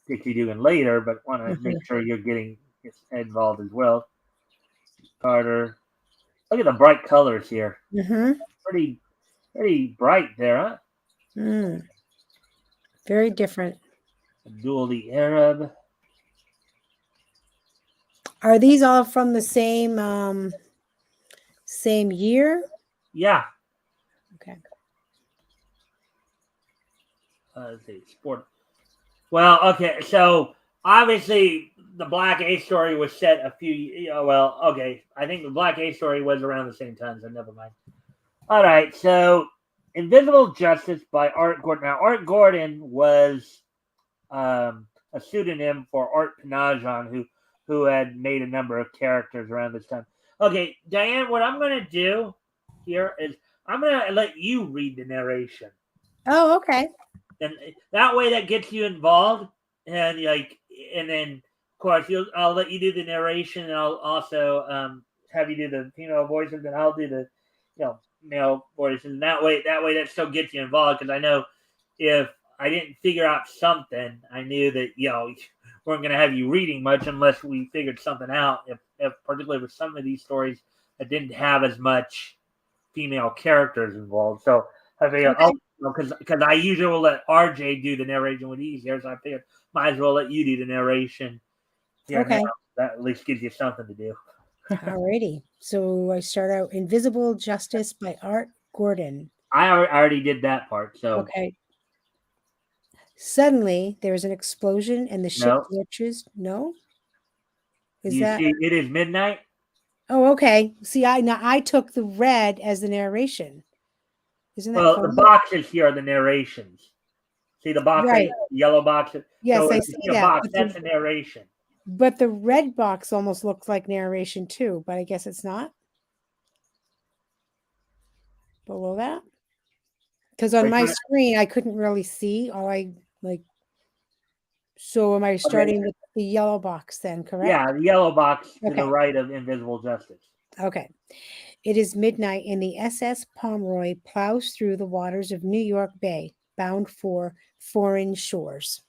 Dixie Dugan later, but want to make sure you're getting involved as well. Carter, look at the bright colors here. Pretty bright there, huh? Very different. Abdul the Arab. Are these all from the same year? Yeah. Okay. Let's see, sport. Well, okay, so obviously the Black Ace story was set a few. Okay, I think the Black Ace story was around the same time, so never mind. All right, so Invisible Justice by Art Gordon. Now, Art Gordon was a pseudonym for Art Panajan, who had made a number of characters around this time. Okay, Diane, what I'm going to do here is I'm going to let you read the narration. Oh, okay. And that way that gets you involved. And then, of course, I'll let you do the narration, and I'll also have you do the female voices, and I'll do the male voices. And that way that still gets you involved, because I know if I didn't figure out something, I knew that weren't going to have you reading much unless we figured something out. If particularly with some of these stories that didn't have as much female characters involved, so I figured, because I usually will let RJ do the narration with these here, so I figured might as well let you do the narration. Okay, now. That at least gives you something to do. Alrighty. So I start out Invisible Justice by Art Gordon. I already did that part. So okay. Suddenly, there is an explosion and the ship glitches. No? See, it is midnight? Oh, okay. See, I took the red as the narration. Isn't that Well, the funny? boxes here are the narrations. See the box, Right. yellow boxes. Yes, so I if you see see a that, box, but that's a narration. But the red box almost looks like narration too, but I guess it's not. Below that? Because on Which my one? screen, I couldn't really see. So am I starting with the yellow box then, correct? Yeah, the yellow box to the Okay. right of Invisible Justice. Okay. It is midnight and the SS Pomeroy plows through the waters of New York Bay, bound for foreign shores.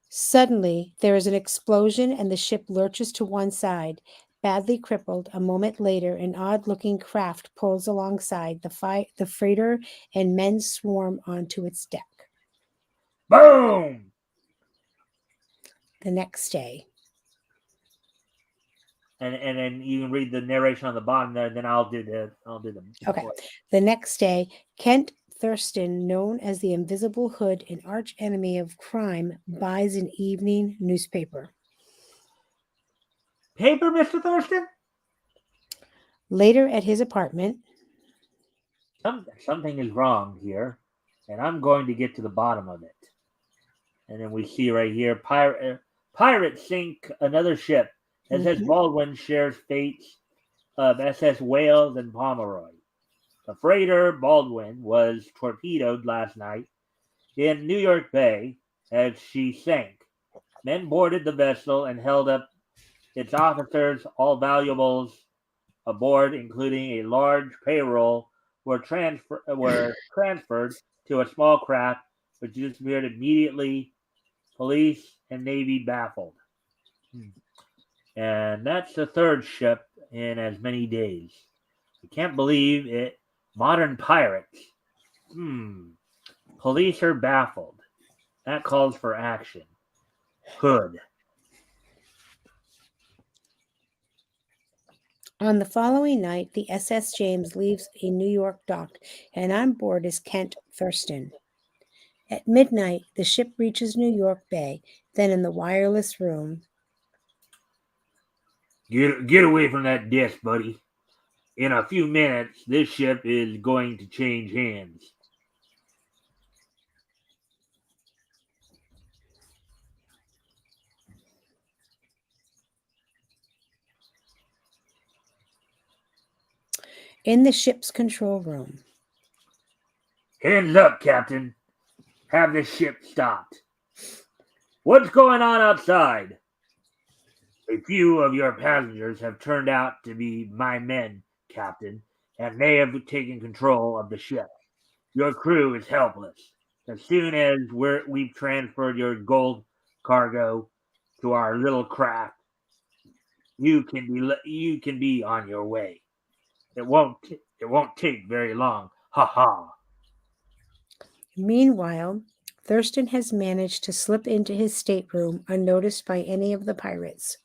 Suddenly, there is an explosion and the ship lurches to one side. Badly crippled, a moment later, an odd-looking craft pulls alongside. The freighter and men swarm onto its deck. Boom! The next day. And then you can read the narration on the bottom there. Then I'll do them. Okay. The next day, Kent Thurston, known as the Invisible Hood, an arch enemy of crime, buys an evening newspaper. Paper, Mr. Thurston? Later at his apartment, something is wrong here, and I'm going to get to the bottom of it. And then we see right here, pirates sink another ship. SS Baldwin shares fates of SS Wales and Pomeroy. The freighter Baldwin was torpedoed last night in New York Bay as she sank. Men boarded the vessel and held up its officers. All valuables aboard, including a large payroll, were transferred to a small craft, which disappeared immediately. Police and Navy baffled. And that's the third ship in as many days. I can't believe it. Modern pirates. Police are baffled. That calls for action. Hood. On the following night, the SS James leaves a New York dock, and on board is Kent Thurston. At midnight, the ship reaches New York Bay. Then in the wireless room, Get away from that desk, buddy. In a few minutes, this ship is going to change hands. in the ship's control room. Hands up, Captain. Have this ship stopped. What's going on outside? A few of your passengers have turned out to be my men, Captain, and they have taken control of the ship. Your crew is helpless. As soon as we've transferred your gold cargo to our little craft, you can be on your way. It won't take very long. Ha ha. Meanwhile, Thurston has managed to slip into his stateroom unnoticed by any of the pirates.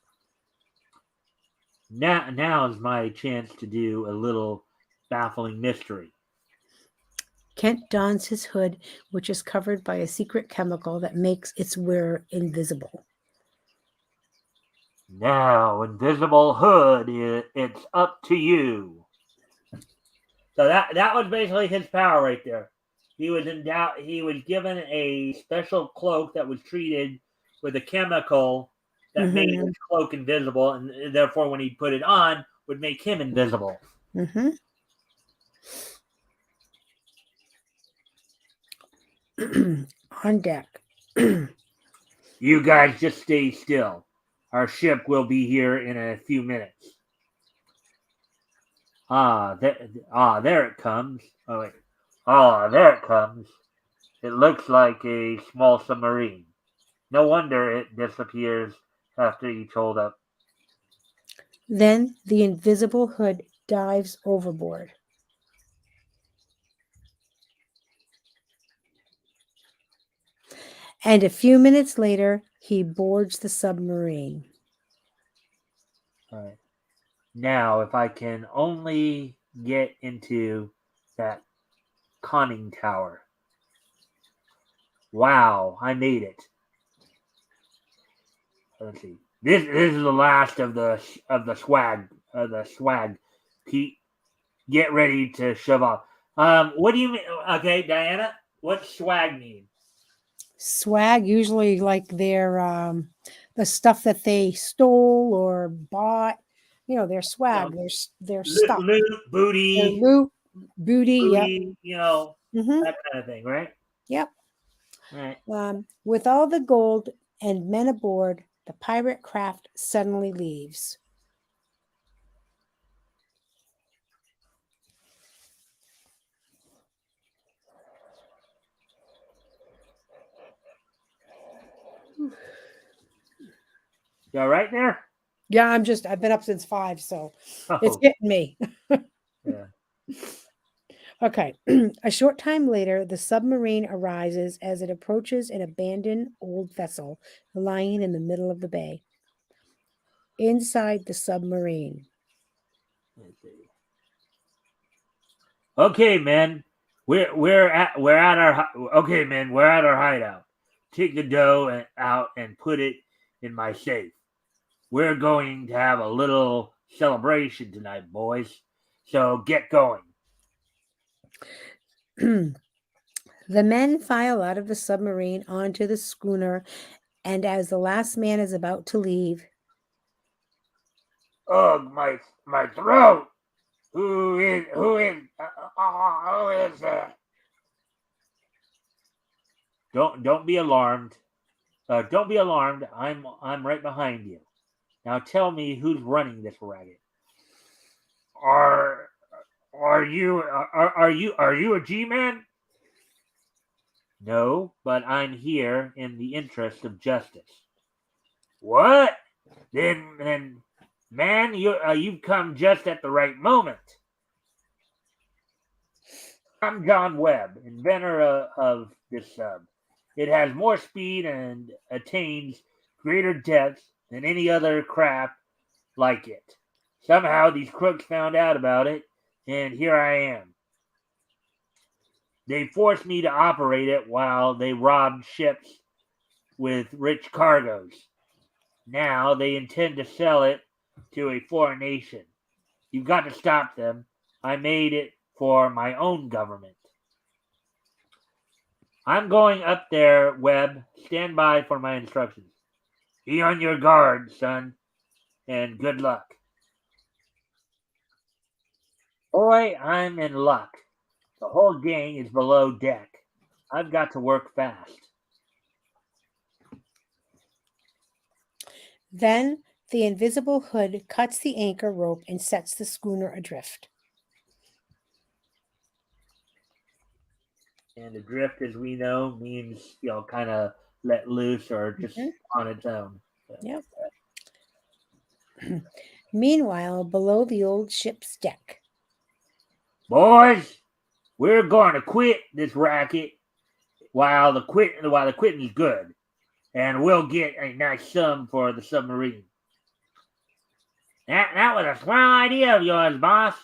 Now's my chance to do a little baffling mystery. Kent dons his hood, which is covered by a secret chemical that makes its wearer invisible. Now, Invisible Hood, it's up to you. So that was basically his power right there. He was given a special cloak that was treated with a chemical that made his cloak invisible, and therefore when he put it on, would make him invisible. On deck. You guys just stay still. Our ship will be here in a few minutes. There it comes. Oh, wait. There it comes. It looks like a small submarine. No wonder it disappears after each hold up. Then the Invisible Hood dives overboard. And a few minutes later, he boards the submarine. All right. Now, if I can only get into that conning tower. Wow, I made it. Let's see. This is the last of the swag, Pete. get ready to shove off. What do you mean? Okay, Diana, what's swag mean? Swag, usually like their the stuff that they stole or bought. Their swag, their stuff, Loot, their booty, loot, booty. Yep. booty, Hmm. that kind of thing, right? Yep. Right. With all the gold and men aboard, the pirate craft suddenly leaves. You all right there? Yeah, I've been up since 5, so it's Oh, getting me. yeah. Okay. A short time later, the submarine arises as it approaches an abandoned old vessel lying in the middle of the bay. Inside the submarine. Let's see. Okay, man. We're at our okay, man. We're at our hideout. Take the dough out and put it in my safe. We're going to have a little celebration tonight, boys. So get going. The men file out of the submarine onto the schooner, and as the last man is about to leave, Ugh, my throat. Who is that? Don't be alarmed. Don't be alarmed. I'm right behind you. Now tell me who's running this racket. Are are you a G-man? No, but I'm here in the interest of justice. What? Then, man, you've come just at the right moment. I'm John Webb, inventor of this sub. It has more speed and attains greater depth than any other craft like it. Somehow these crooks found out about it, and here I am. They forced me to operate it while they robbed ships with rich cargoes. Now they intend to sell it to a foreign nation. You've got to stop them. I made it for my own government. I'm going up there, Webb. Stand by for my instructions. Be on your guard, son, and good luck. Boy, I'm in luck. The whole gang is below deck. I've got to work fast. then the invisible hood cuts the anchor rope and sets the schooner adrift. And adrift, as we know, means, kind of let loose or just on its own. So. Yep. Meanwhile, below the old ship's deck. Boys, we're going to quit this racket while the quitting's good, and we'll get a nice sum for the submarine. That was a swell idea of yours, boss.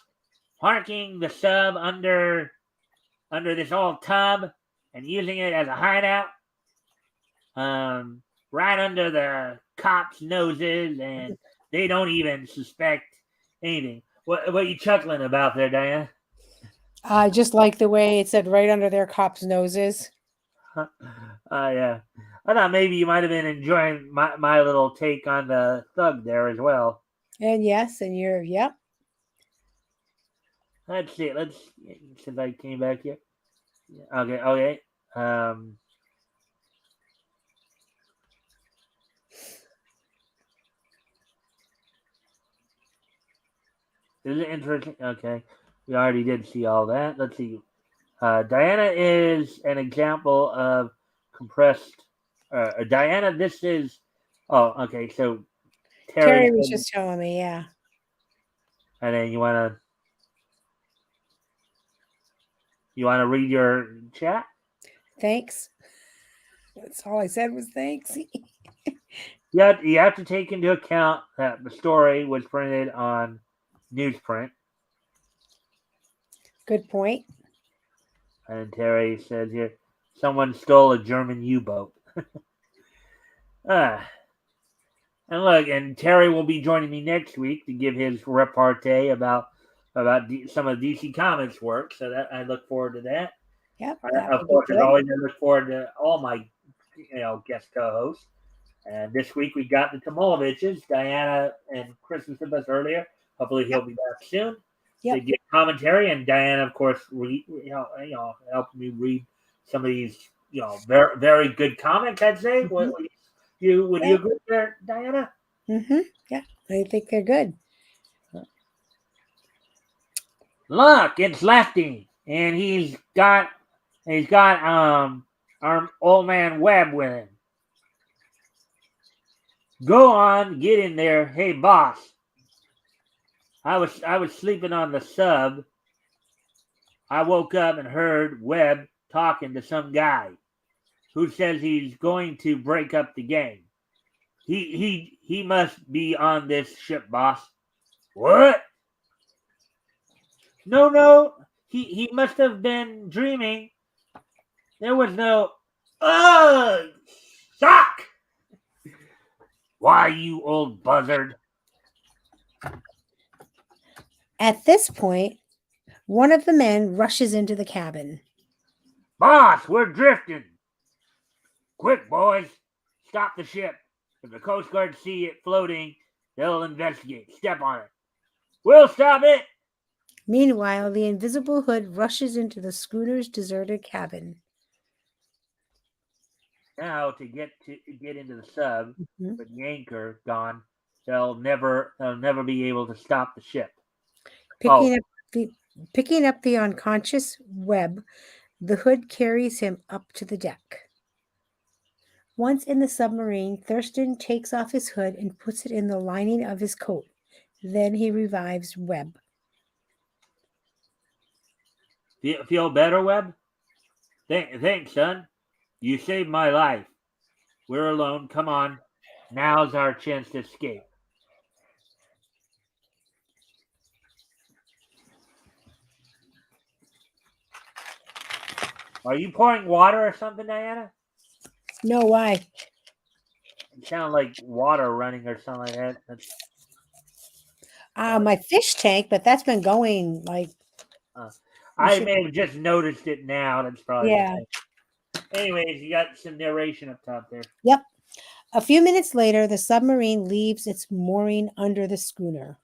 Parking the sub under this old tub and using it as a hideout. Right under the cops' noses, and they don't even suspect anything. What are you chuckling about there, Diana? I just like the way it said right under their cops' noses. Yeah. I thought maybe you might have been enjoying my little take on the thug there as well. And yes, and yep. Let's see. Since I came back here. Okay. Is it interesting? Okay. We already did see all that. Let's see. Diana is an example of compressed. Diana, this is. Oh, okay. So Terry was just telling me, yeah. And then you want to read your chat? Thanks. That's all I said was thanks. Yeah, you have to take into account that the story was printed on newsprint. Good point. And Terry says here, someone stole a German U-boat. And look, and Terry will be joining me next week to give his repartee about about some of DC Comics work. So that I look forward to that. Yep. Of course, as always, I look forward to all my guest co-hosts. And this week we got the Tamuleviches, Diana and Chris was with us earlier. Hopefully he'll be back soon to give commentary. And Diana, of course, helped me read some of these, very, very good comics. I'd say. Mm-hmm. Would you agree there, Diana? Mm-hmm. Yeah, I think they're good. Look, it's Lefty, and he's got our old man Webb with him. Go on, get in there. Hey, boss. I was sleeping on the sub. I woke up and heard Webb talking to some guy who says he's going to break up the gang. He must be on this ship, boss. What? No. He must have been dreaming. There was no shock. Why, you old buzzard? At this point, one of the men rushes into the cabin. Boss, we're drifting. Quick, boys. Stop the ship. If the Coast Guard see it floating, they'll investigate. Step on it. We'll stop it. Meanwhile, the Invisible Hood rushes into the schooner's deserted cabin. Now to get into the sub, with the anchor gone, they'll never be able to stop the ship. Picking up the unconscious Webb, the Hood carries him up to the deck. Once in the submarine, Thurston takes off his hood and puts it in the lining of his coat. Then he revives Webb. Feel better, Webb? Thanks, son. You saved my life. We're alone. Come on. Now's our chance to escape. Are you pouring water or something, Diana? No, why? It sounded like water running or something like that. My fish tank, but that's been going like... I may have just noticed it now. That's probably... Yeah. Anyways, you got some narration up top there. Yep. A few minutes later, the submarine leaves its mooring under the schooner.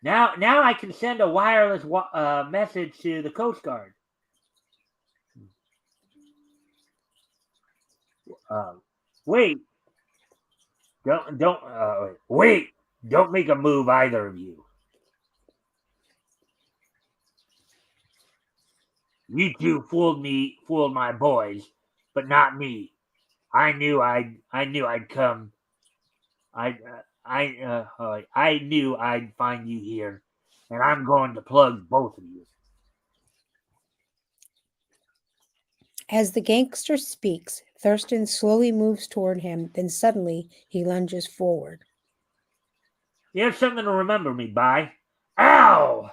Now I can send a wireless message to the Coast Guard. Wait. Wait. Don't make a move, either of you. You two fooled my boys, but not me. I knew I'd come. I knew I'd find you here, and I'm going to plug both of you. As the gangster speaks, Thurston slowly moves toward him, then suddenly he lunges forward. You have something to remember me by. Ow!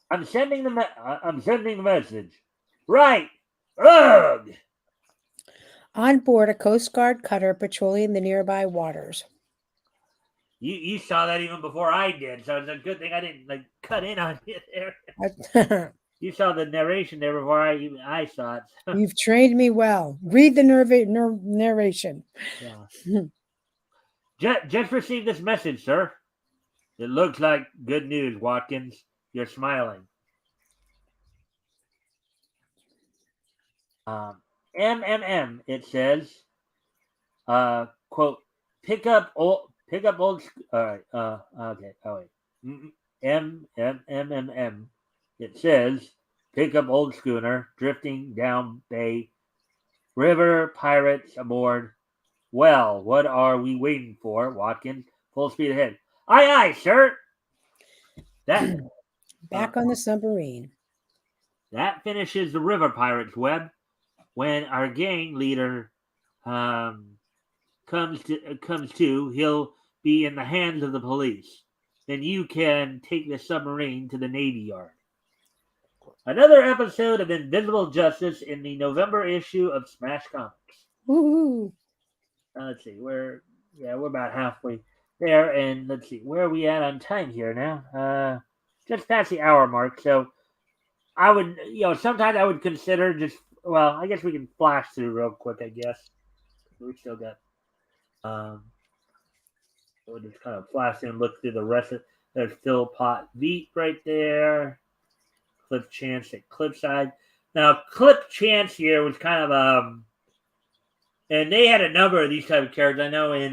I'm sending the message. Right. Ugh! On board a Coast Guard cutter patrolling the nearby waters. You saw that even before I did, so it's a good thing I didn't cut in on you there. You saw the narration there before I saw it. So. You've trained me well. Read the narration. Yeah. Just received this message, sir. It looks like good news, Watkins. You're smiling. MMM, it says, quote, pick up old, all right, okay, oh wait, MMM, it says, pick up old schooner, drifting down bay, river, pirates aboard. Well, what are we waiting for, Watkins? Full speed ahead. Aye, aye, sir. That back on the submarine. That finishes the river pirates, Webb. When our gang leader comes to, he'll be in the hands of the police. Then you can take the submarine to the Navy Yard. Another episode of Invisible Justice in the November issue of Smash Comics. Woohoo! let's see, we're about halfway there, and let's see, where are we at on time here now? Just past the hour mark. So I would, sometimes I would consider just, well, I guess we can flash through real quick. I guess we still got, we'll just kind of flash through and look through the rest of. There's Phil Pot Veet right there. Cliff Chance at Cliffside. Now Cliff Chance here was kind of and they had a number of these type of characters. I know in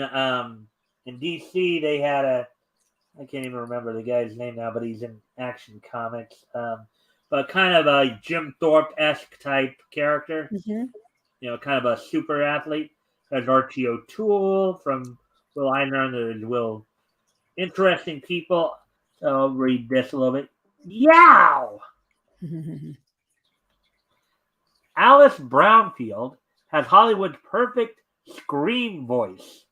DC they had I can't even remember the guy's name now, but he's in Action Comics. But kind of a Jim Thorpe-esque type character. Mm-hmm. Kind of a super athlete. There's Archie O'Toole from Will Eisner. There's Will. Interesting people. So I'll read this a little bit. Yow! Alice Brownfield has Hollywood's perfect scream voice.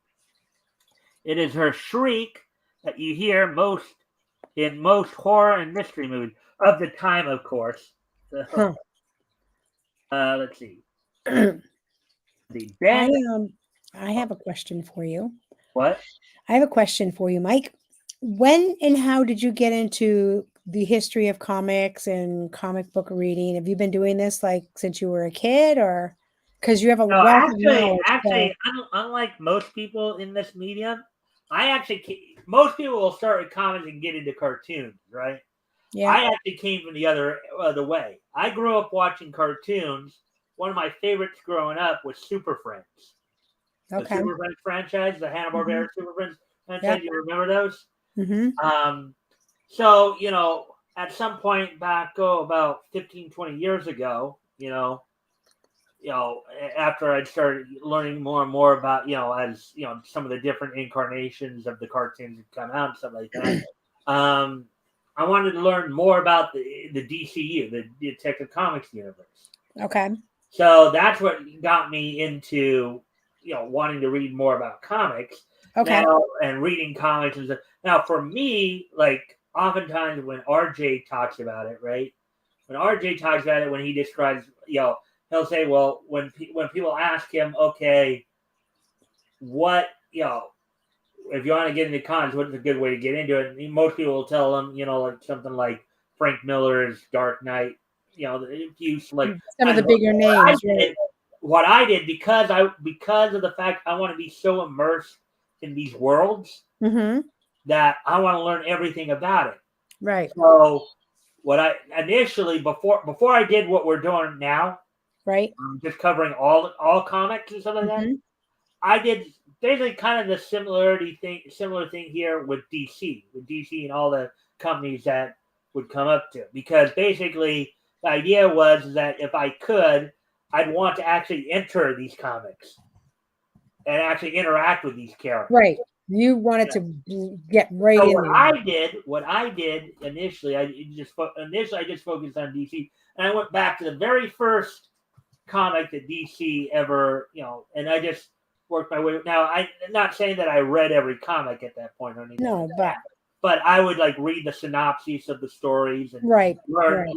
It is her shriek that you hear in most horror and mystery movies of the time, of course. So, let's see. I have a question for you. What? I have a question for you, Mike. When and how did you get into the history of comics and comic book reading? Have you been doing this like since you were a kid, or because you have a wealth of knowledge? Actually, unlike most people in this medium, most people will start with comics and get into cartoons, right? Yeah. I actually came from the other way. I grew up watching cartoons. One of my favorites growing up was Super Friends. Okay. The Super Friends franchise, the Hanna-Barbera Super Friends franchise. Yep. You remember those? Mm-hmm. So, at some point back, about 15, 20 years ago, after I'd started learning more and more about, as, some of the different incarnations of the cartoons that come out and stuff like that, I wanted to learn more about the DCU, the Detective Comics universe. Okay. So that's what got me into, wanting to read more about comics. Okay. Now, and reading comics and stuff. Now, for me, like oftentimes when RJ talks about it, right? When RJ talks about it, when he describes, he'll say, well, when people ask him, okay, what, if you want to get into comics, what's a good way to get into it? And most people will tell them, like something like Frank Miller's Dark Knight, like some of the bigger names. What I did because of the fact I want to be so immersed in these worlds that I want to learn everything about it. Right. So what I initially before I did what we're doing now, right, just covering all comics and stuff like that, I did basically kind of the similar thing here with DC and all the companies that would come up to, because basically the idea was that if I could, I'd want to actually enter these comics and actually interact with these characters. Right. You wanted to get right in there. What I did initially, I just focused on DC, and I went back to the very first comic that DC ever, and I just worked my way. Now, I'm not saying that I read every comic at that point or anything. No, but I would like read the synopses of the stories and learn,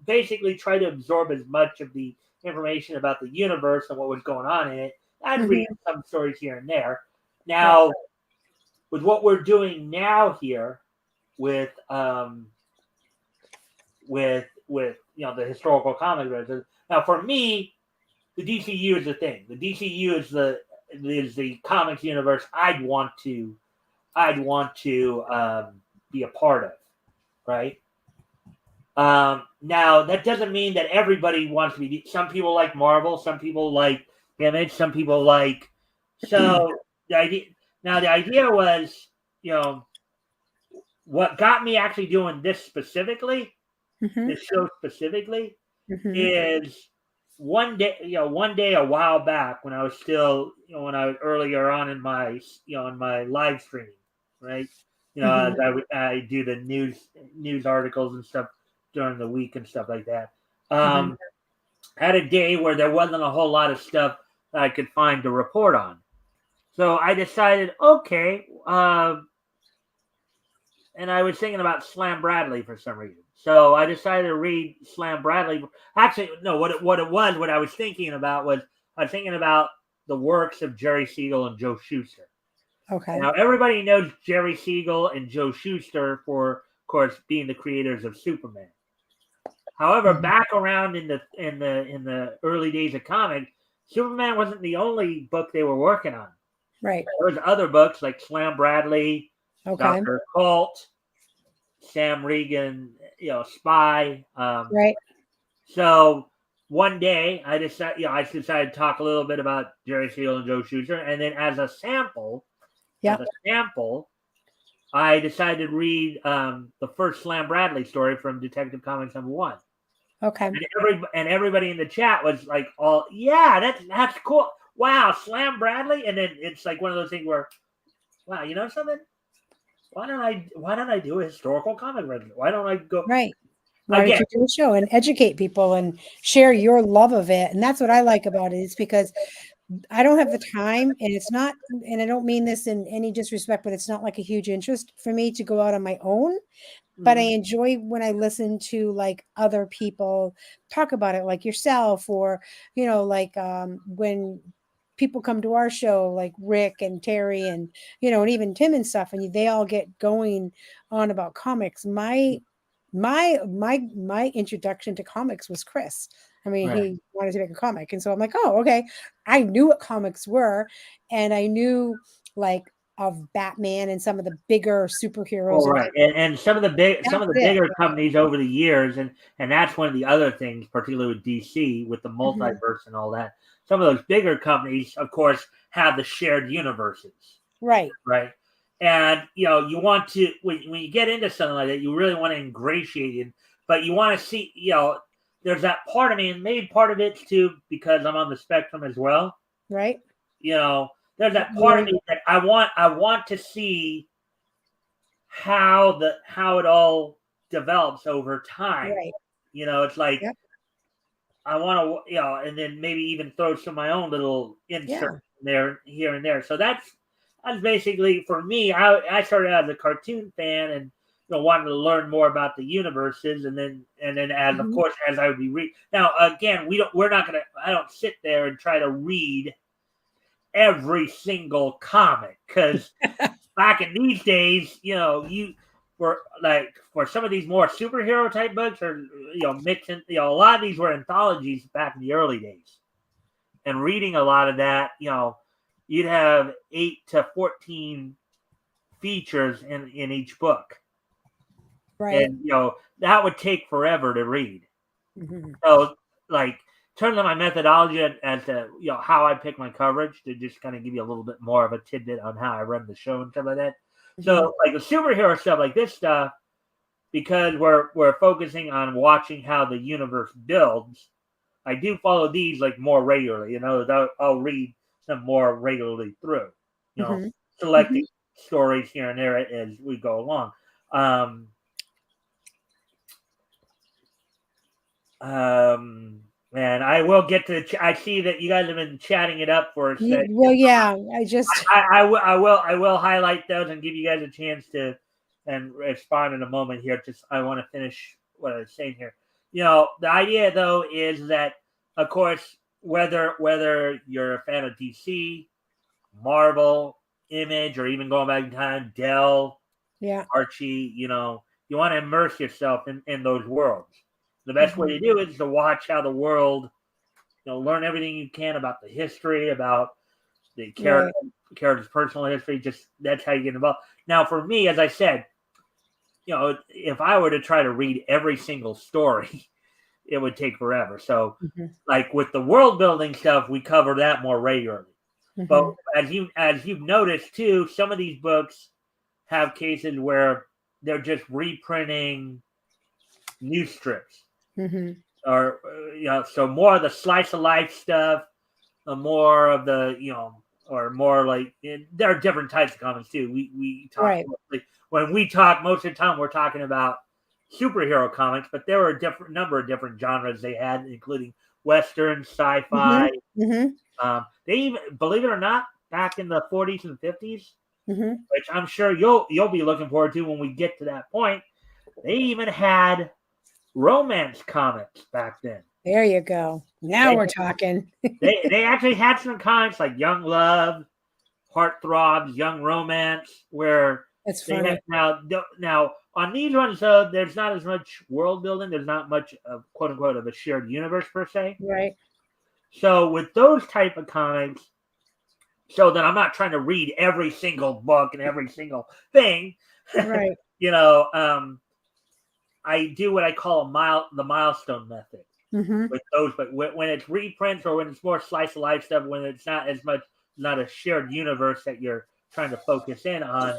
basically try to absorb as much of the information about the universe and what was going on in it. I'd read some stories here and there. Now, with what we're doing now here, with the historical comic, now for me, the DCU is the thing. The DCU is the comics universe I'd want to be a part of, right? Now that doesn't mean that everybody wants to be. Some people like Marvel, some people like Image, some people like. So the idea was, what got me actually doing this specifically, this show specifically, is one day a while back when I was still, when I was earlier on in my, in my live streaming, right? As I do the news articles and stuff during the week and stuff like that. Had a day where there wasn't a whole lot of stuff that I could find to report on. So I decided, okay, and I was thinking about Slam Bradley for some reason. So I decided to read Slam Bradley. Actually, no, what I was thinking about was, I was thinking about the works of Jerry Siegel and Joe Shuster. Okay. Now, everybody knows Jerry Siegel and Joe Shuster for, of course, being the creators of Superman. However, back around in the early days of comics, Superman wasn't the only book they were working on. Right. There was other books like Slam Bradley, Okay. Dr. Colt, Sam Regan, Spy. Right. So one day I decided to talk a little bit about Jerry Siegel and Joe Shuster, and then as a sample, I decided to read the first Slam Bradley story from Detective Comics #1. Okay. And everybody in the chat was like, "Oh, yeah, that's cool. Wow, Slam Bradley." And then it's like one of those things where, wow, you know something? Why don't I do a historical comic review? Why don't I go? Right. Why don't you do a show and educate people and share your love of it? And that's what I like about it. It's because I don't have the time, and it's not, and I don't mean this in any disrespect, but it's not like a huge interest for me to go out on my own. But I enjoy when I listen to like other people talk about it, like yourself, or, like when people come to our show, like Rick and Terry and, and even Tim and stuff, and they all get going on about comics. My introduction to comics was Chris. I mean, he wanted to make a comic. And so I'm like, oh, okay. I knew what comics were, and I knew like of Batman and some of the bigger superheroes. Oh, right. And some of the bigger companies over the years, and that's one of the other things, particularly with DC, with the multiverse and all that. Some of those bigger companies, of course, have the shared universes. Right. Right. And, you want to, when you get into something like that, you really want to ingratiate it, but you want to see, there's that part of me, and maybe part of it's too because I'm on the spectrum as well. Right. There's that part of me that I want to see how it all develops over time. Right. It's like I want to, and then maybe even throw some of my own little insert there, here and there. So that's basically, for me. I started out as a cartoon fan and wanted to learn more about the universes, and then as of course as I would be read. Now again, I don't sit there and try to read every single comic, because back in these days, for some of these more superhero type books, or mixing, a lot of these were anthologies back in the early days, and reading a lot of that, you'd have 8 to 14 features in each book, right? And that would take forever to read. So, like, turn to my methodology as to how I pick my coverage, to just kind of give you a little bit more of a tidbit on how I run the show and stuff like that. So, like the superhero stuff, like this stuff, because we're focusing on watching how the universe builds, I do follow these like more regularly. I'll read them more regularly through. Selecting stories here and there as we go along. And I will get to. I see that you guys have been chatting it up for a second. Well, yeah, I will highlight those and give you guys a chance to and respond in a moment here. Just I want to finish what I was saying here. The idea though is that, of course, whether you're a fan of DC, Marvel, Image, or even going back in time, Dell, Archie, you want to immerse yourself in those worlds. The best way to do it is to watch how the world, learn everything you can about the history, about the character's personal history. Just that's how you get involved. Now, for me, as I said, if I were to try to read every single story, it would take forever. So, like with the world building stuff, we cover that more regularly. But as you've noticed too, some of these books have cases where they're just reprinting news strips. Or so more of the slice of life stuff, more of the or more like there are different types of comics too. We talk when we talk, most of the time we're talking about superhero comics, but there were a different number of different genres they had, including Western, sci-fi. They even, believe it or not, back in the 40s and 50s, which I'm sure you'll be looking forward to when we get to that point. They even had romance comics back then. There you go. Now we're talking. They actually had some comics like Young Love, Heartthrobs, Young Romance, where That's they funny. have now on these ones though, there's not as much world building. There's not much of quote unquote of a shared universe per se. Right. So with those type of comics, so that I'm not trying to read every single book and every single thing. Right. I do what I call the milestone method with those. But when it's reprints or when it's more slice of life stuff, when it's not as much, not a shared universe that you're trying to focus in on,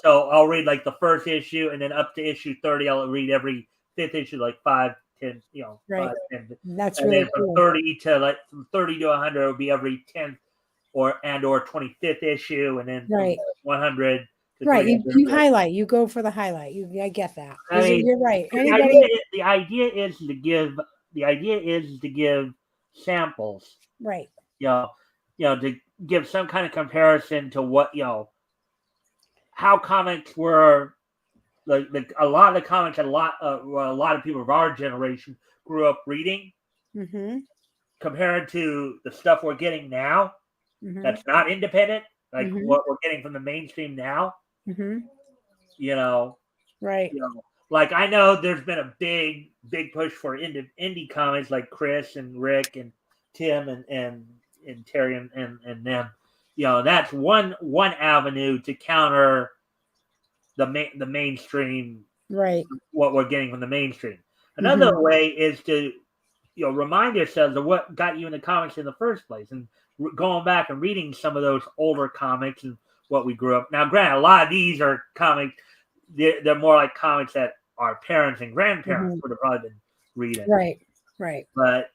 so I'll read like the first issue and then up to issue 30, I'll read every fifth issue, like 5, 10, right. 5, 10. That's and really then from cool. 30 to from 30 to 100, it'll be every 10th or 25th issue, and then right. 100 to right. 300. You highlight. You go for the highlight. I get that. I mean, you're right. The idea is to give samples. Right. To give some kind of comparison to what how comics were. Like a lot of the comics that a lot of people of our generation grew up reading, compared to the stuff we're getting now. That's not independent, like what we're getting from the mainstream now. Right. Like I know there's been a big push for indie comics like Chris and Rick and Tim and Terry and them. That's one avenue to counter the mainstream, right? What we're getting from the mainstream. Another way is to remind yourselves of what got you into comics in the first place, and going back and reading some of those older comics and what we grew up. Now, granted, a lot of these are comics; they're more like comics that our parents and grandparents would have probably been reading. Right. But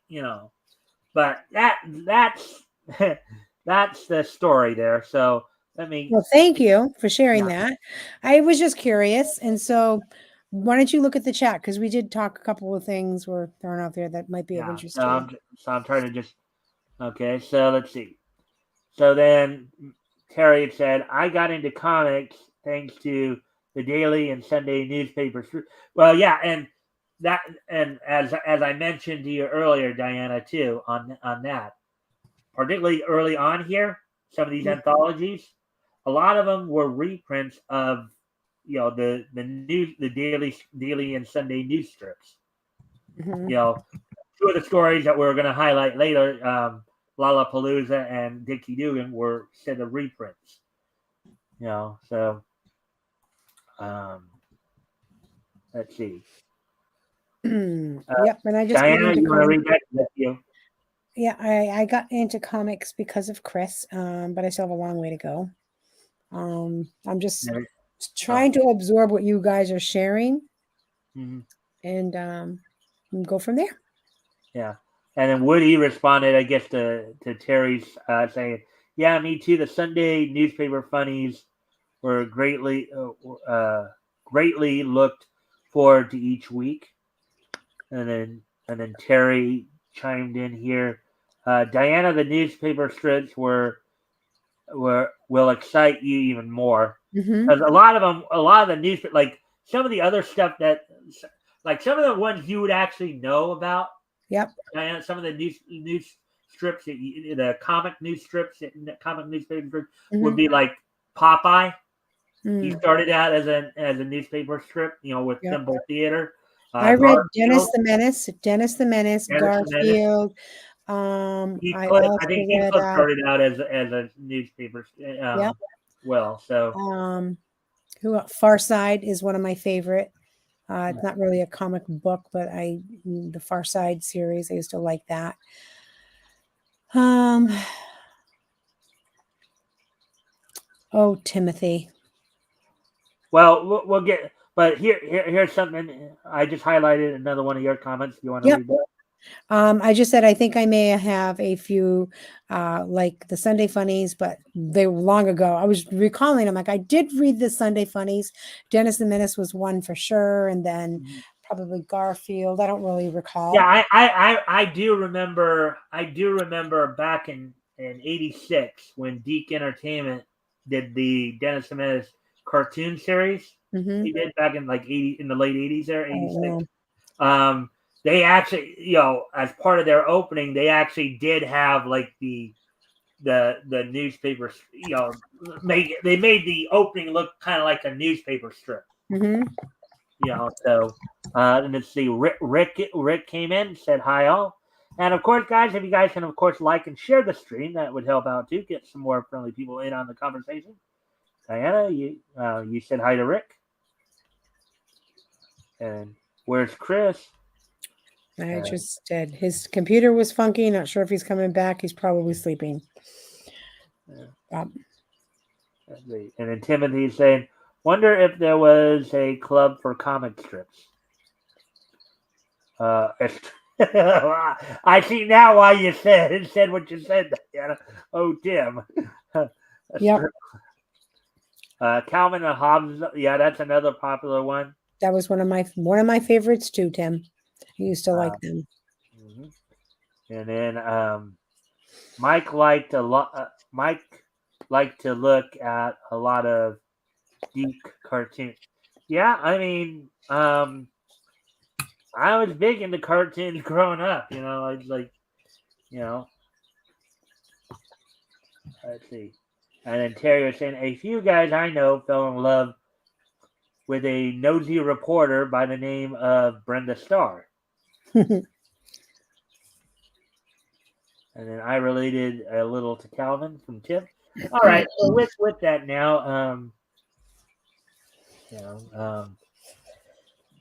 that's that's the story there. So well, thank you for sharing that. I was just curious, and so why don't you look at the chat, because we did talk a couple of things were thrown out there that might be of interest to you. So I'm trying to just okay. So let's see. So then Terry had said, I got into comics thanks to the daily and Sunday newspapers. Well, yeah, and as I mentioned to you earlier, Diana, too, on that, particularly early on here, some of these anthologies, a lot of them were reprints of the daily and Sunday news strips. Two of the stories that we're going to highlight later, Lollapalooza and Dickie Dugan, were set of reprints. So let's see. Yep, and I just Diana, you want to read that? That's you. Yeah, I got into comics because of Chris, but I still have a long way to go. I'm just trying to absorb what you guys are sharing, and go from there. Yeah, and then Woody responded, I guess, to Terry's saying, "Yeah, me too. The Sunday newspaper funnies were greatly looked forward to each week." And then Terry chimed in here. Diana, the newspaper strips will excite you even more, because a lot of the news, like some of the other stuff that, like some of the ones you would actually know about. Yep. Diana, some of the news strips, the comic news strips, comic newspaper strips would be like Popeye. He started out as a newspaper strip, with Thimble Theater. I read Dennis the Menace, Garfield. I think he started out as a newspaper. Well, so Far Side is one of my favorite. It's not really a comic book, but the Far Side series, I used to like that. Oh, Timothy. Well, we'll get. But here's something. I just highlighted another one of your comments. You want to read that? I just said I think I may have a few like the Sunday Funnies, but they were long ago. I was recalling, I'm like, I did read the Sunday Funnies. Dennis the Menace was one for sure, and then probably Garfield. I don't really recall. Yeah, I do remember. I do remember back in '86 when Deke Entertainment did the Dennis the Menace cartoon series. He did back in like in the late '80s there, '86. they actually, as part of their opening, they actually did have like the newspaper, they made the opening look kind of like a newspaper strip. Mm-hmm. So let's see. Rick came in and said hi all. And of course, guys, if you guys can, of course, like and share the stream, that would help out too. Get some more friendly people in on the conversation. Diana, you said hi to Rick. And where's Chris? I just did. His computer was funky. Not sure if he's coming back. He's probably sleeping. And then Timothy's saying, wonder if there was a club for comic strips. I see now why you said what you said, Diana. Oh, Tim. Yep. Calvin and Hobbes. Yeah, that's another popular one. That was one of my favorites too, Tim. I used to like them. Mm-hmm. And then Mike liked to look at a lot of geek cartoons. Yeah, I mean, I was big into cartoons growing up. I was like, let's see. And then Terry was saying, a few guys I know fell in love with a nosy reporter by the name of Brenda Starr. And then I related a little to Calvin from Tim. All right, so with that now,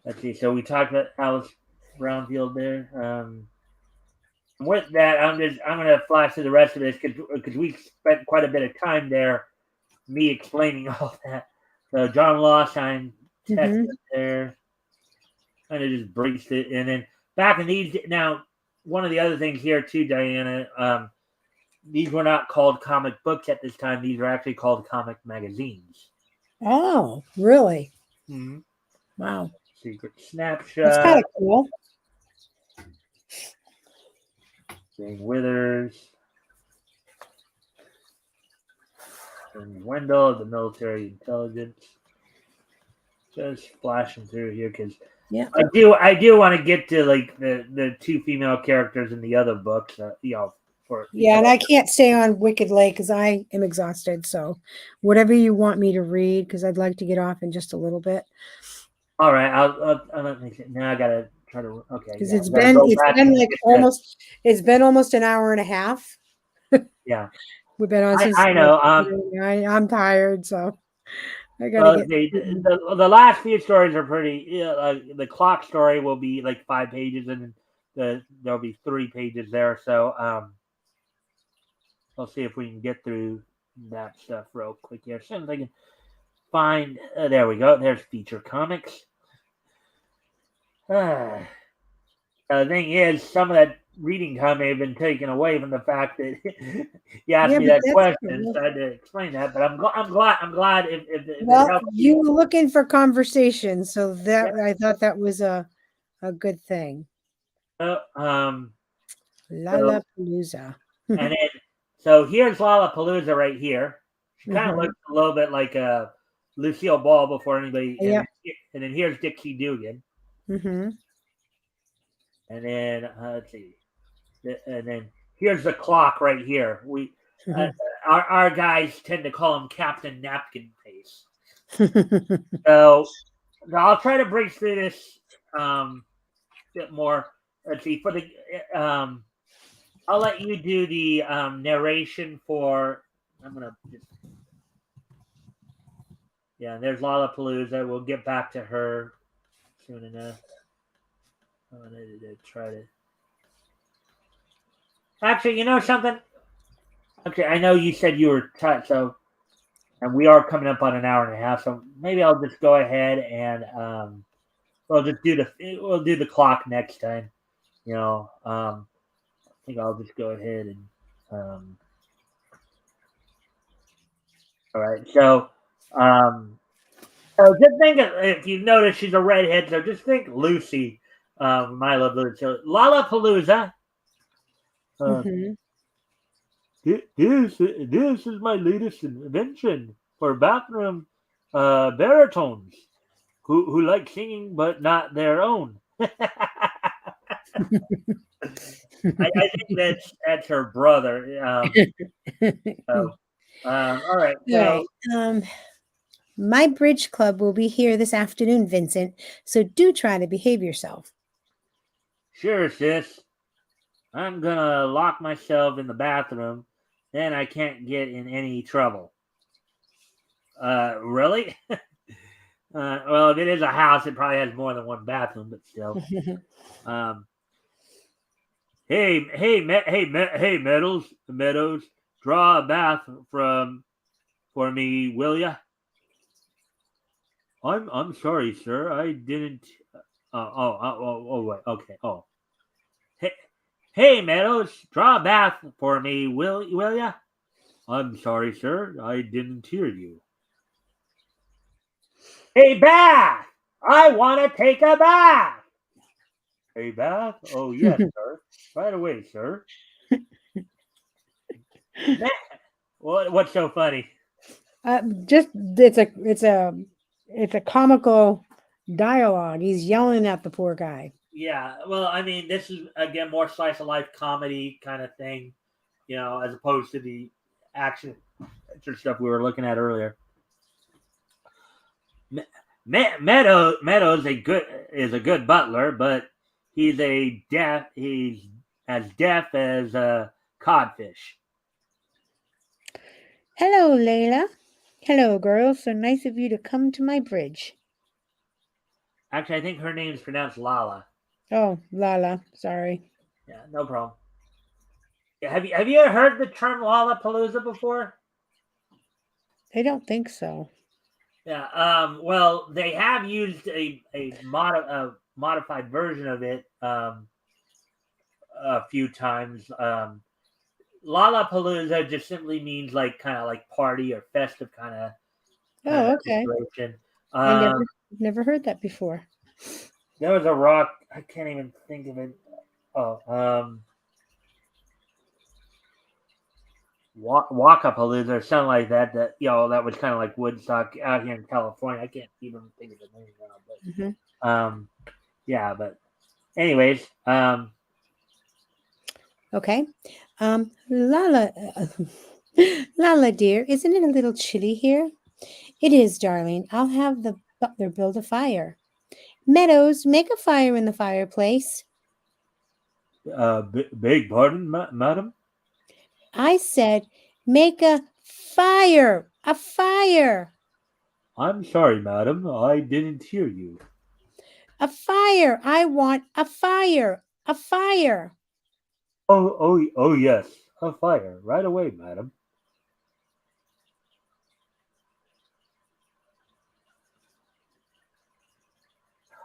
let's see. So we talked about Alice Brownfield there. With that, I'm going to flash through the rest of this because we spent quite a bit of time there, me explaining all that. So John Lawshine texted there, kind of just braced it, and then back in these now. One of the other things here too, Diana, these were not called comic books at this time. These are actually called comic magazines. Oh, really? Mm-hmm. Wow. Secret Snapshot. That's kind of cool. Jane Withers. And Wendell of the Military Intelligence. Just flashing through here because I do want to get to like the two female characters in the other books. And I can't stay on Wicked Lake because I am exhausted. So whatever you want me to read, because I'd like to get off in just a little bit. All right, I'll let me see. Now I gotta try to because it's been almost an hour and a half. Yeah, we've been on. I know. I'm tired, so. I gotta the last few stories are pretty. The clock story will be like 5 pages, and there'll be 3 pages there. So I'll see if we can get through that stuff real quick here. As soon as I can find. There we go. There's Feature Comics. The thing is, some of that reading time may have been taken away from the fact that you asked me that question, so I had to explain that. But I'm glad if you were looking for conversation, so that I thought that was a good thing. Lollapalooza. And then so here's Lollapalooza right here. She kind of looks a little bit like Lucille Ball before anybody. And then here's Dixie Dugan. Mm-hmm. And then let's see. And then here's the clock right here. We our guys tend to call him Captain Napkin Face. So I'll try to break through this bit more. Let's see. For the I'll let you do the narration for. I'm gonna just. Yeah, there's Lollapalooza. We'll get back to her soon enough. I'm gonna try to. Actually, you know something? Okay, I know you said you were tight, and we are coming up on an hour and a half, so maybe I'll just go ahead and we'll do the clock next time. I think I'll just go ahead and all right. So just think if you notice she's a redhead, so just think Lucy, My Love Lucy, Lollapalooza. This is my latest invention for bathroom baritones who like singing but not their own. I think that's her brother. So, all right. All So, right. My bridge club will be here this afternoon, Vincent. So do try to behave yourself. sure, sis. I'm gonna lock myself in the bathroom. Then I can't get in any trouble. Really? Well, if it is a house, it probably has more than one bathroom, but still. Um, hey, Meadows, draw a bath for me, will ya? I'm sorry, sir. I didn't. Wait. Okay. Oh, hey, hey, Meadows, draw a bath for me, will ya? I'm sorry, sir. I didn't hear you. Hey, bath! I want to take a bath. A bath? Oh yes, sir. Right away, sir. What's so funny? Just it's a comical dialogue. He's yelling at the poor guy. Yeah, well, I mean, this is again more slice of life comedy kind of thing, as opposed to the action stuff we were looking at earlier. Meadows is a good butler, but he's as deaf as a codfish. Hello, Layla. Hello, girls. So nice of you to come to my bridge. Actually, I think her name is pronounced Lala. Oh, Lala. Sorry. Yeah, no problem. Yeah, have you ever heard the term Lollapalooza before? I don't think so. Yeah. Well, they have used a modified version of it a few times. Lollapalooza just simply means like kind of like party or festive kind of Oh, okay. situation. I never heard that before. There was a rock. I can't even think of it. Oh, Walkapalooza or something like that. That was kind of like Woodstock out here in California. I can't even think of the name now, but yeah. But anyways, Okay. Lala, Lala, dear, isn't it a little chilly here? It is, darling. I'll have the butler build a fire. Meadows, make a fire in the fireplace. beg pardon, madam. I said, make a fire. A fire. I'm sorry, madam. I didn't hear you. A fire. I want a fire. A fire. Oh, yes, a fire right away, madam.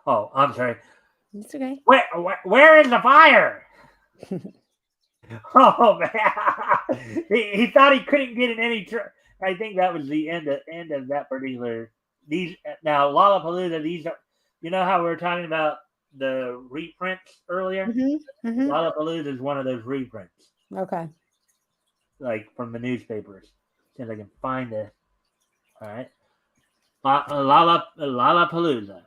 Oh, I'm sorry. It's okay. Where is the fire? Oh man, he thought he couldn't get in any. I think that was the end of that particular. These now Lollapalooza. These are, how we were talking about the reprints earlier. Mm-hmm. Lollapalooza is one of those reprints, Okay. like from the newspapers. See if I can find it. All right, Lollapalooza.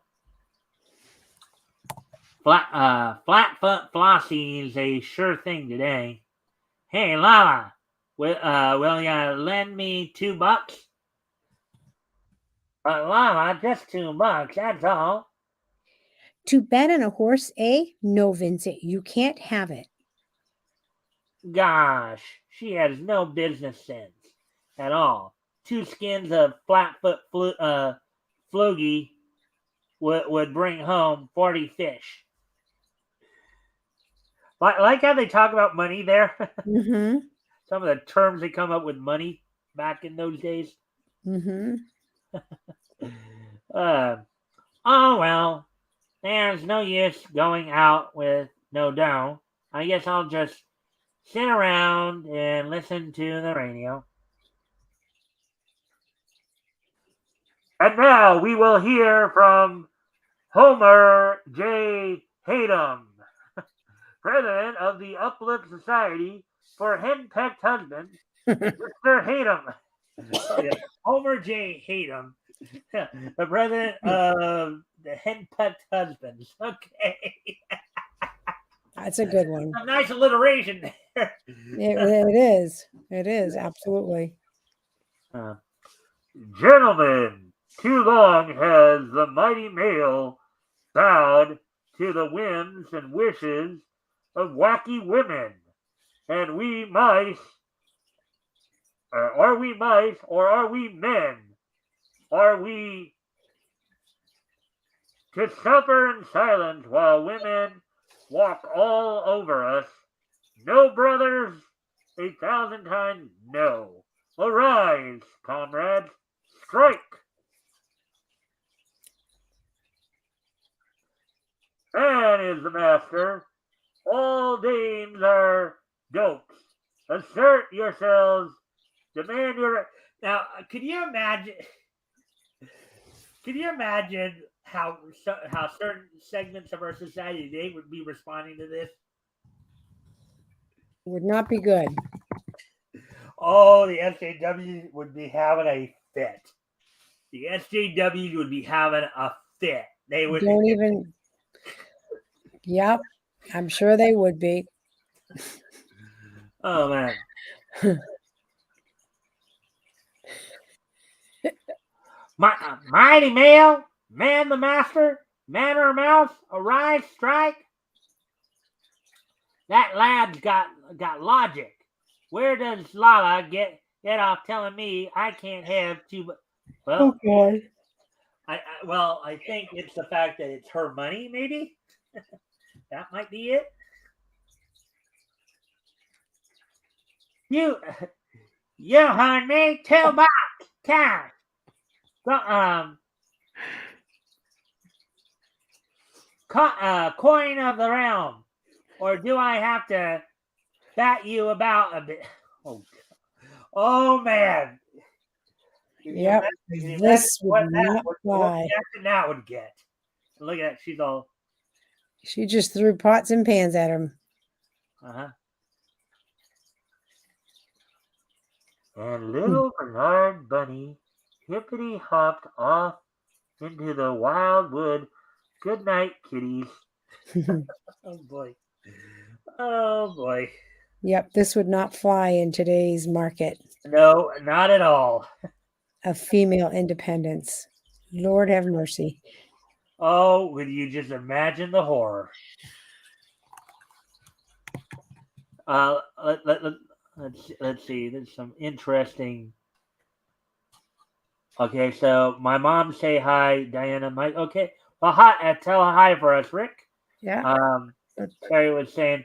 Flatfoot Flossie is a sure thing today. Hey, Lala, will you lend me $2? Lala, just $2, that's all. To bet on a horse, eh? No, Vincent, you can't have it. Gosh, she has no business sense at all. 2 skins of Flatfoot Flogie would bring home 40 fish. Like how they talk about money there. Mm-hmm. Some of the terms they come up with money back in those days. Mm-hmm. Oh well, there's no use going out with no dough. I guess I'll just sit around and listen to the radio. And now we will hear from Homer J. Hatem, president of the Uplift Society for Henpecked Husbands. Mr. Hatem. Oh, yeah. Homer J. Hatem, the president of the Henpecked Husbands. Okay. That's a good one. A nice alliteration there. It is. It is, absolutely. Gentlemen, too long has the mighty male bowed to the whims and wishes of wacky women, and we mice, are we mice or are we men? Are we to suffer in silence while women walk all over us? No, brothers, 1,000 times no. Arise, comrades, strike! Man is the master. All dames are dopes. Assert yourselves. Demand your. Now, could you imagine? Can you imagine how certain segments of our society today would be responding to this? Would not be good. Oh, the SJW would be having a fit. The SJW would be having a fit. They would. Don't even. Yep, I'm sure they would be. Oh man. Mighty male, man the master, man or mouse, arise, strike. That lad's got logic. Where does Lala get off telling me I can't have two? Well, Okay. I think it's the fact that it's her money. Maybe that might be it. You heard me. Two bucks cash. Coin of the realm, or do I have to bat you about a bit? Oh man! Yep, this would not fly. That would get. Look at that. She's all. She just threw pots and pans at him. And little Bernard Bunny hippity hopped off into the wild wood. Good night, kitties. Oh boy. Oh boy. Yep, this would not fly in today's market No, not at all. of female independence. Lord have mercy. Oh, would you just imagine the horror? Let's see. There's some interesting. Okay, so my mom say hi, Diana. Mike. Okay, well, hi. Tell her hi for us, Rick. Yeah. Terry was saying,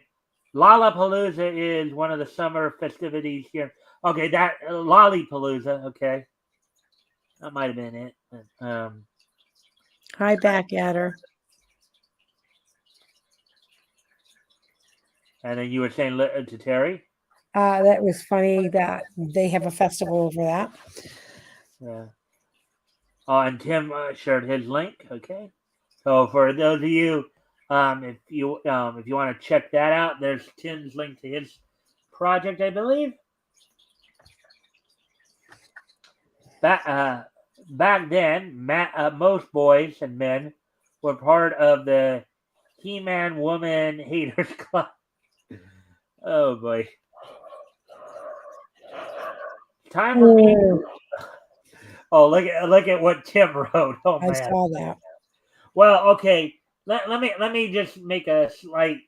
Lollapalooza is one of the summer festivities here. Okay, that Lollapalooza. Okay, that might have been it. Hi back at her. And then you were saying to Terry? That was funny that they have a festival over that. Yeah. Oh, and Tim shared his link. Okay. So for those of you, if you want to check that out, there's Tim's link to his project, I believe. Back then, most boys and men were part of the He-Man Woman Haters Club. Oh boy. Time for me. Oh, look at what Tim wrote. Oh man. I saw that. Well, okay. Let me just make a slight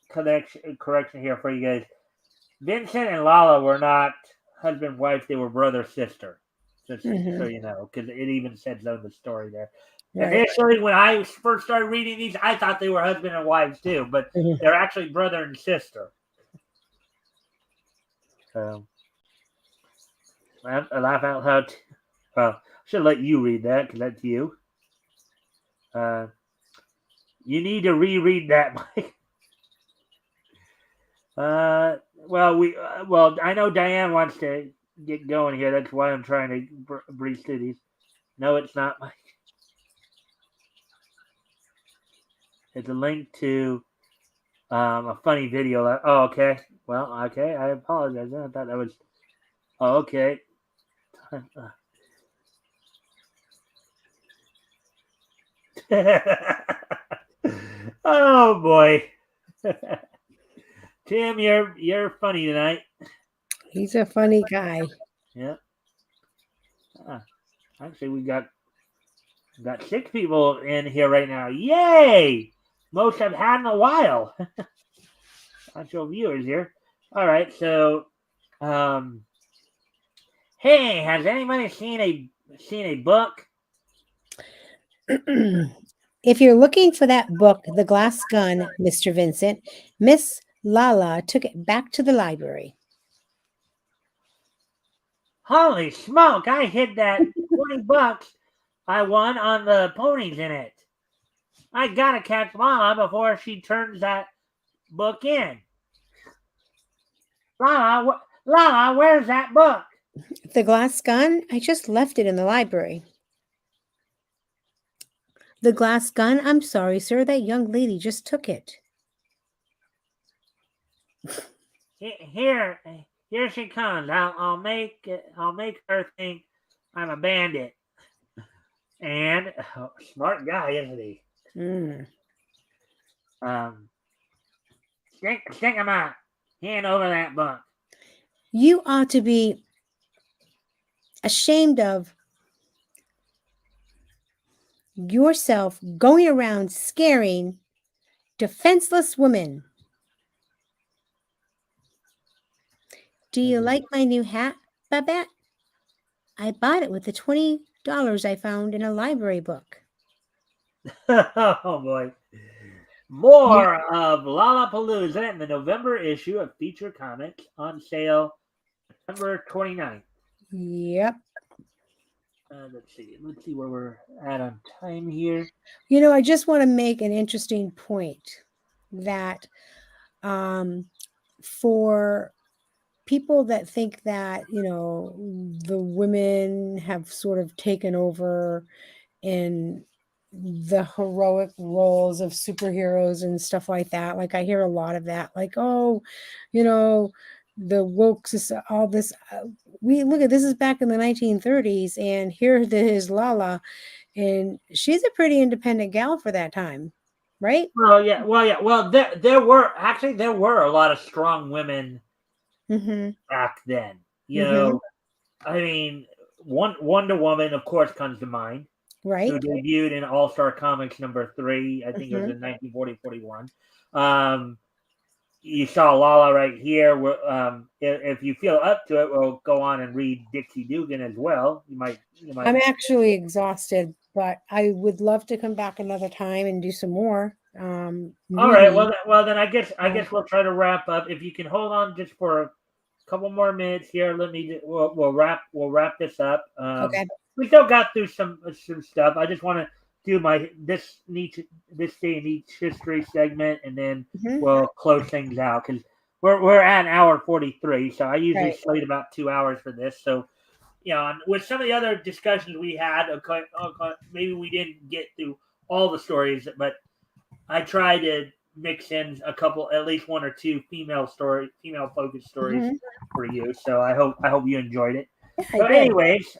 correction here for you guys. Vincent and Lala were not husband wife; they were brother sister. Just so you know, because it even said so in the story there. Right. Initially, when I first started reading these, I thought they were husband and wives too, but they're actually brother and sister. So, I laugh out loud. Well, I should let you read that because that's you. You need to reread that, Mike. Well, I know Diane wants to get going here. That's why I'm trying to breeze through these. No, it's not, Mike. It's a link to a funny video. Oh, okay. Well, okay. I apologize. I thought that was. Oh, okay. Oh boy. Tim, you're funny tonight. He's a funny guy. Yeah. Actually, we got 6 people in here right now. Yay! Most I've had in a while. Actual viewers here. All right, so, hey, has anybody seen a book? If you're looking for that book, The Glass Gun, Mr. Vincent, Miss Lala took it back to the library. Holy smoke! I hid that $20 I won on the ponies in it. I gotta catch Lala before she turns that book in. Lala, where's that book? The Glass Gun? I just left it in the library. The Glass Gun? I'm sorry, sir. That young lady just took it. Here she comes. I'll make her think I'm a bandit. And smart guy, isn't he? Stick him out. Hand over that book. You ought to be ashamed of yourself going around scaring defenseless women. Do you like my new hat, Babette? I bought it with the $20 I found in a library book. Oh boy. More of Lollapalooza in the November issue of Feature Comics on sale September 29th. Yep. Let's see where we're at on time here. You know, I just want to make an interesting point that for people that think that, you know, the women have sort of taken over in the heroic roles of superheroes and stuff like that. Like I hear a lot of that, like, oh, you know, the woke, all this. We look at this is back in the 1930s, and here is Lala, and she's a pretty independent gal for that time, right? Well, yeah. Well, there were a lot of strong women back then. You know, I mean, Wonder Woman, of course, comes to mind. Right. Who debuted in All-Star Comics number 3. I think it was in 1940-41. You saw Lala right here. If you feel up to it, we'll go on and read Dixie Dugan as well. You might. I'm actually exhausted, but I would love to come back another time and do some more. All right. Well, then I guess we'll try to wrap up. If you can hold on just for a couple more minutes here, we'll wrap this up. Okay. We still got through some stuff. I just want to do this day in each history segment, and then we'll close things out because we're at an hour 43. So I usually slate about 2 hours for this. So, you know, with some of the other discussions we had, okay, maybe we didn't get through all the stories, but I tried to mix in a couple, at least 1 or 2 female focused stories for you. So I hope you enjoyed it. So, anyways,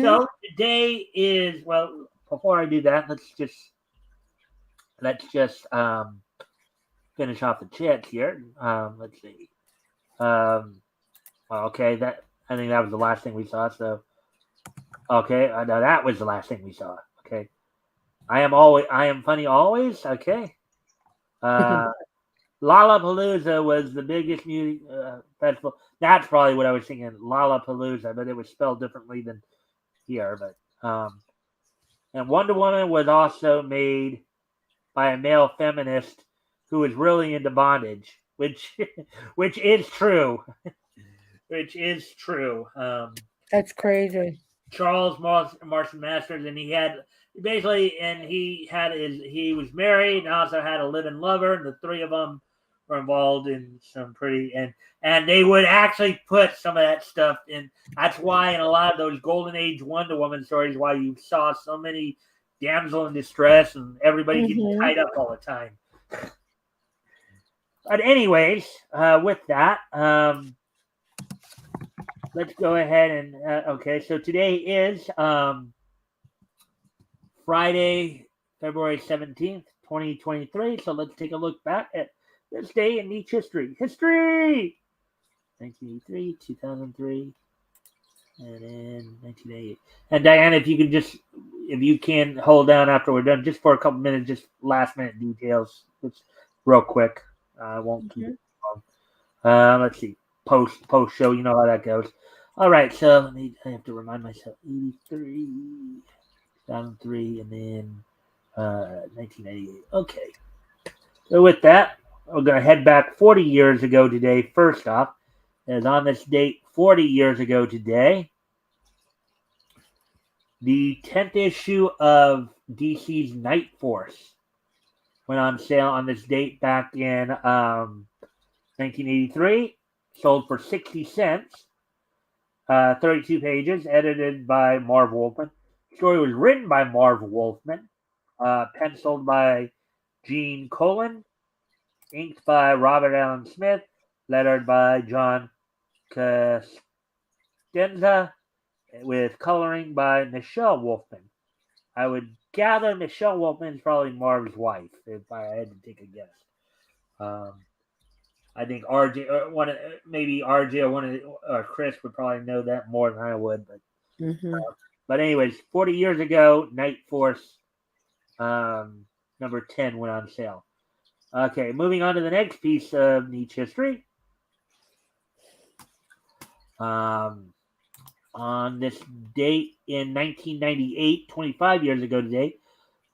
so today is, well, before I do that, let's just finish off the chats here. Let's see. Okay, I think that was the last thing we saw. So, okay, no, that was the last thing we saw. Okay, I am funny always. Okay, Lollapalooza was the biggest music festival. That's probably what I was thinking, Lollapalooza, but it was spelled differently than here. But and Wonder Woman was also made by a male feminist who was really into bondage, which is true. Which is true. That's crazy. Charles Martian Masters, and he was married and also had a living lover, and the 3 of them were involved in some pretty, and they would actually put some of that stuff in. That's why in a lot of those Golden Age Wonder Woman stories, why you saw so many damsel in distress and everybody getting tied up all the time. But anyways, with that, let's go ahead and okay. So today is Friday, February 17th, 2023. So let's take a look back at this day in Nietzsche history. History! 1983, 2003, and then 1988. And Diana, if you can hold down after we're done, just for a couple minutes, just last minute details, just real quick. I won't keep it long. Let's see, post show, you know how that goes. All right, so I have to remind myself, 83, 2003, and then 1988. Okay, so with that, we're going to head back 40 years ago today. First off, as on this date, 40 years ago today, the 10th issue of DC's Night Force went on sale on this date back in 1983. Sold for 60 cents. 32 pages, edited by Marv Wolfman. The story was written by Marv Wolfman. Penciled by Gene Colan. Inked by Robert Allen Smith. Lettered by John Costanza. With coloring by Michelle Wolfman. I would gather Michelle Wolfman is probably Marv's wife, if I had to take a guess. I think RJ, maybe RJ or Chris would probably know that more than I would. But anyways, 40 years ago, Night Force number 10 went on sale. Okay, moving on to the next piece of Nietzsche history. On this date in 1998, 25 years ago today,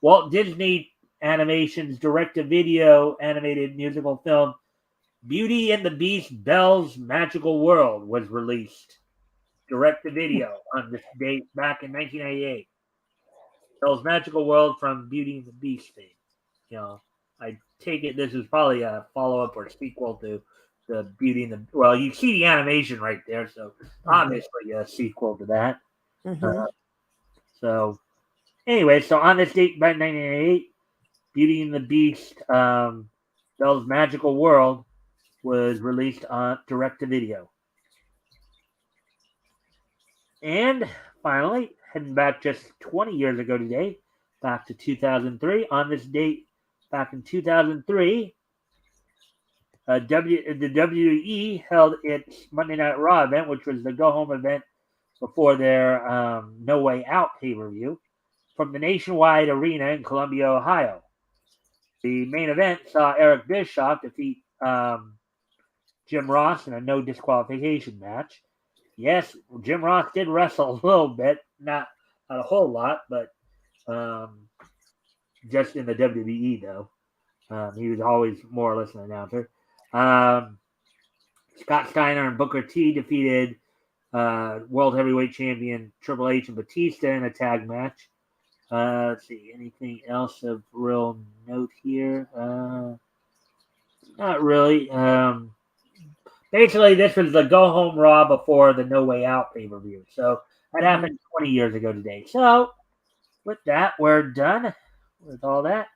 Walt Disney Animation's direct-to-video animated musical film Beauty and the Beast Belle's Magical World was released. Direct-to-video on this date back in 1998. Belle's Magical World from Beauty and the Beast thing. You know, I take it this is probably a follow-up or sequel to the Beauty and the... Well, you see the animation right there, so obviously a sequel to that. So, anyway, so on this date by 1998, Beauty and the Beast, Belle's Magical World was released on direct-to-video. And finally, heading back just 20 years ago today, back to 2003, on this date back in 2003, the WWE held its Monday Night Raw event, which was the go-home event before their No Way Out pay-per-view, from the Nationwide Arena in Columbia, Ohio. The main event saw Eric Bischoff defeat Jim Ross in a no disqualification match. Yes, Jim Ross did wrestle a little bit, not a whole lot, but just in the WWE, though. He was always more or less an announcer. Scott Steiner and Booker T defeated World Heavyweight Champion Triple H and Batista in a tag match. Let's see, anything else of real note here? Not really. Basically, this was the go-home Raw before the No Way Out pay-per-view. So that happened 20 years ago today. So with that, we're done with all that.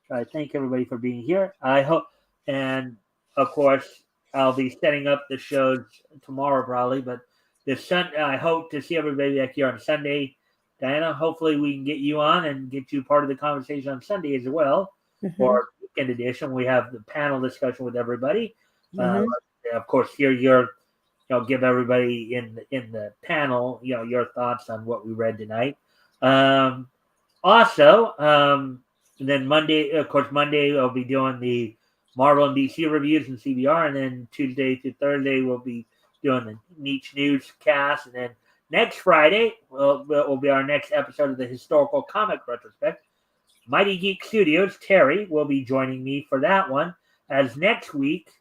So I thank everybody for being here. I hope, and of course, I'll be setting up the shows tomorrow probably, but I hope to see everybody back here on Sunday. Diana, hopefully we can get you on and get you part of the conversation on Sunday as well. Or weekend edition, we have the panel discussion with everybody. Of course, hear your, give everybody in the panel, your thoughts on what we read tonight. Also, then Monday, of course, Monday I'll be doing the Marvel and DC reviews and CBR, and then Tuesday to Thursday we'll be doing the Nietzsche News cast, and then next Friday will be our next episode of the Historical Comic Retrospect. Mighty Geek Studios, Terry, will be joining me for that one, as next week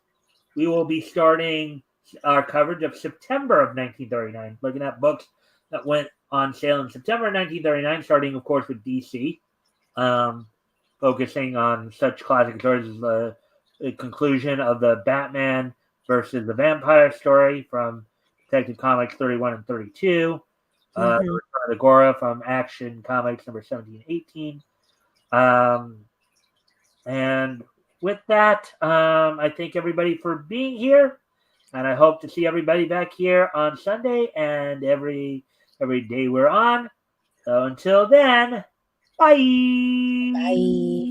we will be starting our coverage of September of 1939, looking at books that went on sale in September 1939, starting, of course, with DC, focusing on such classic stories as the conclusion of the Batman versus the Vampire story from Detective Comics 31 and 32, the Gora from Action Comics number 17 and 18. And with that, I thank everybody for being here, and I hope to see everybody back here on Sunday and every day we're on. So until then, bye. Bye.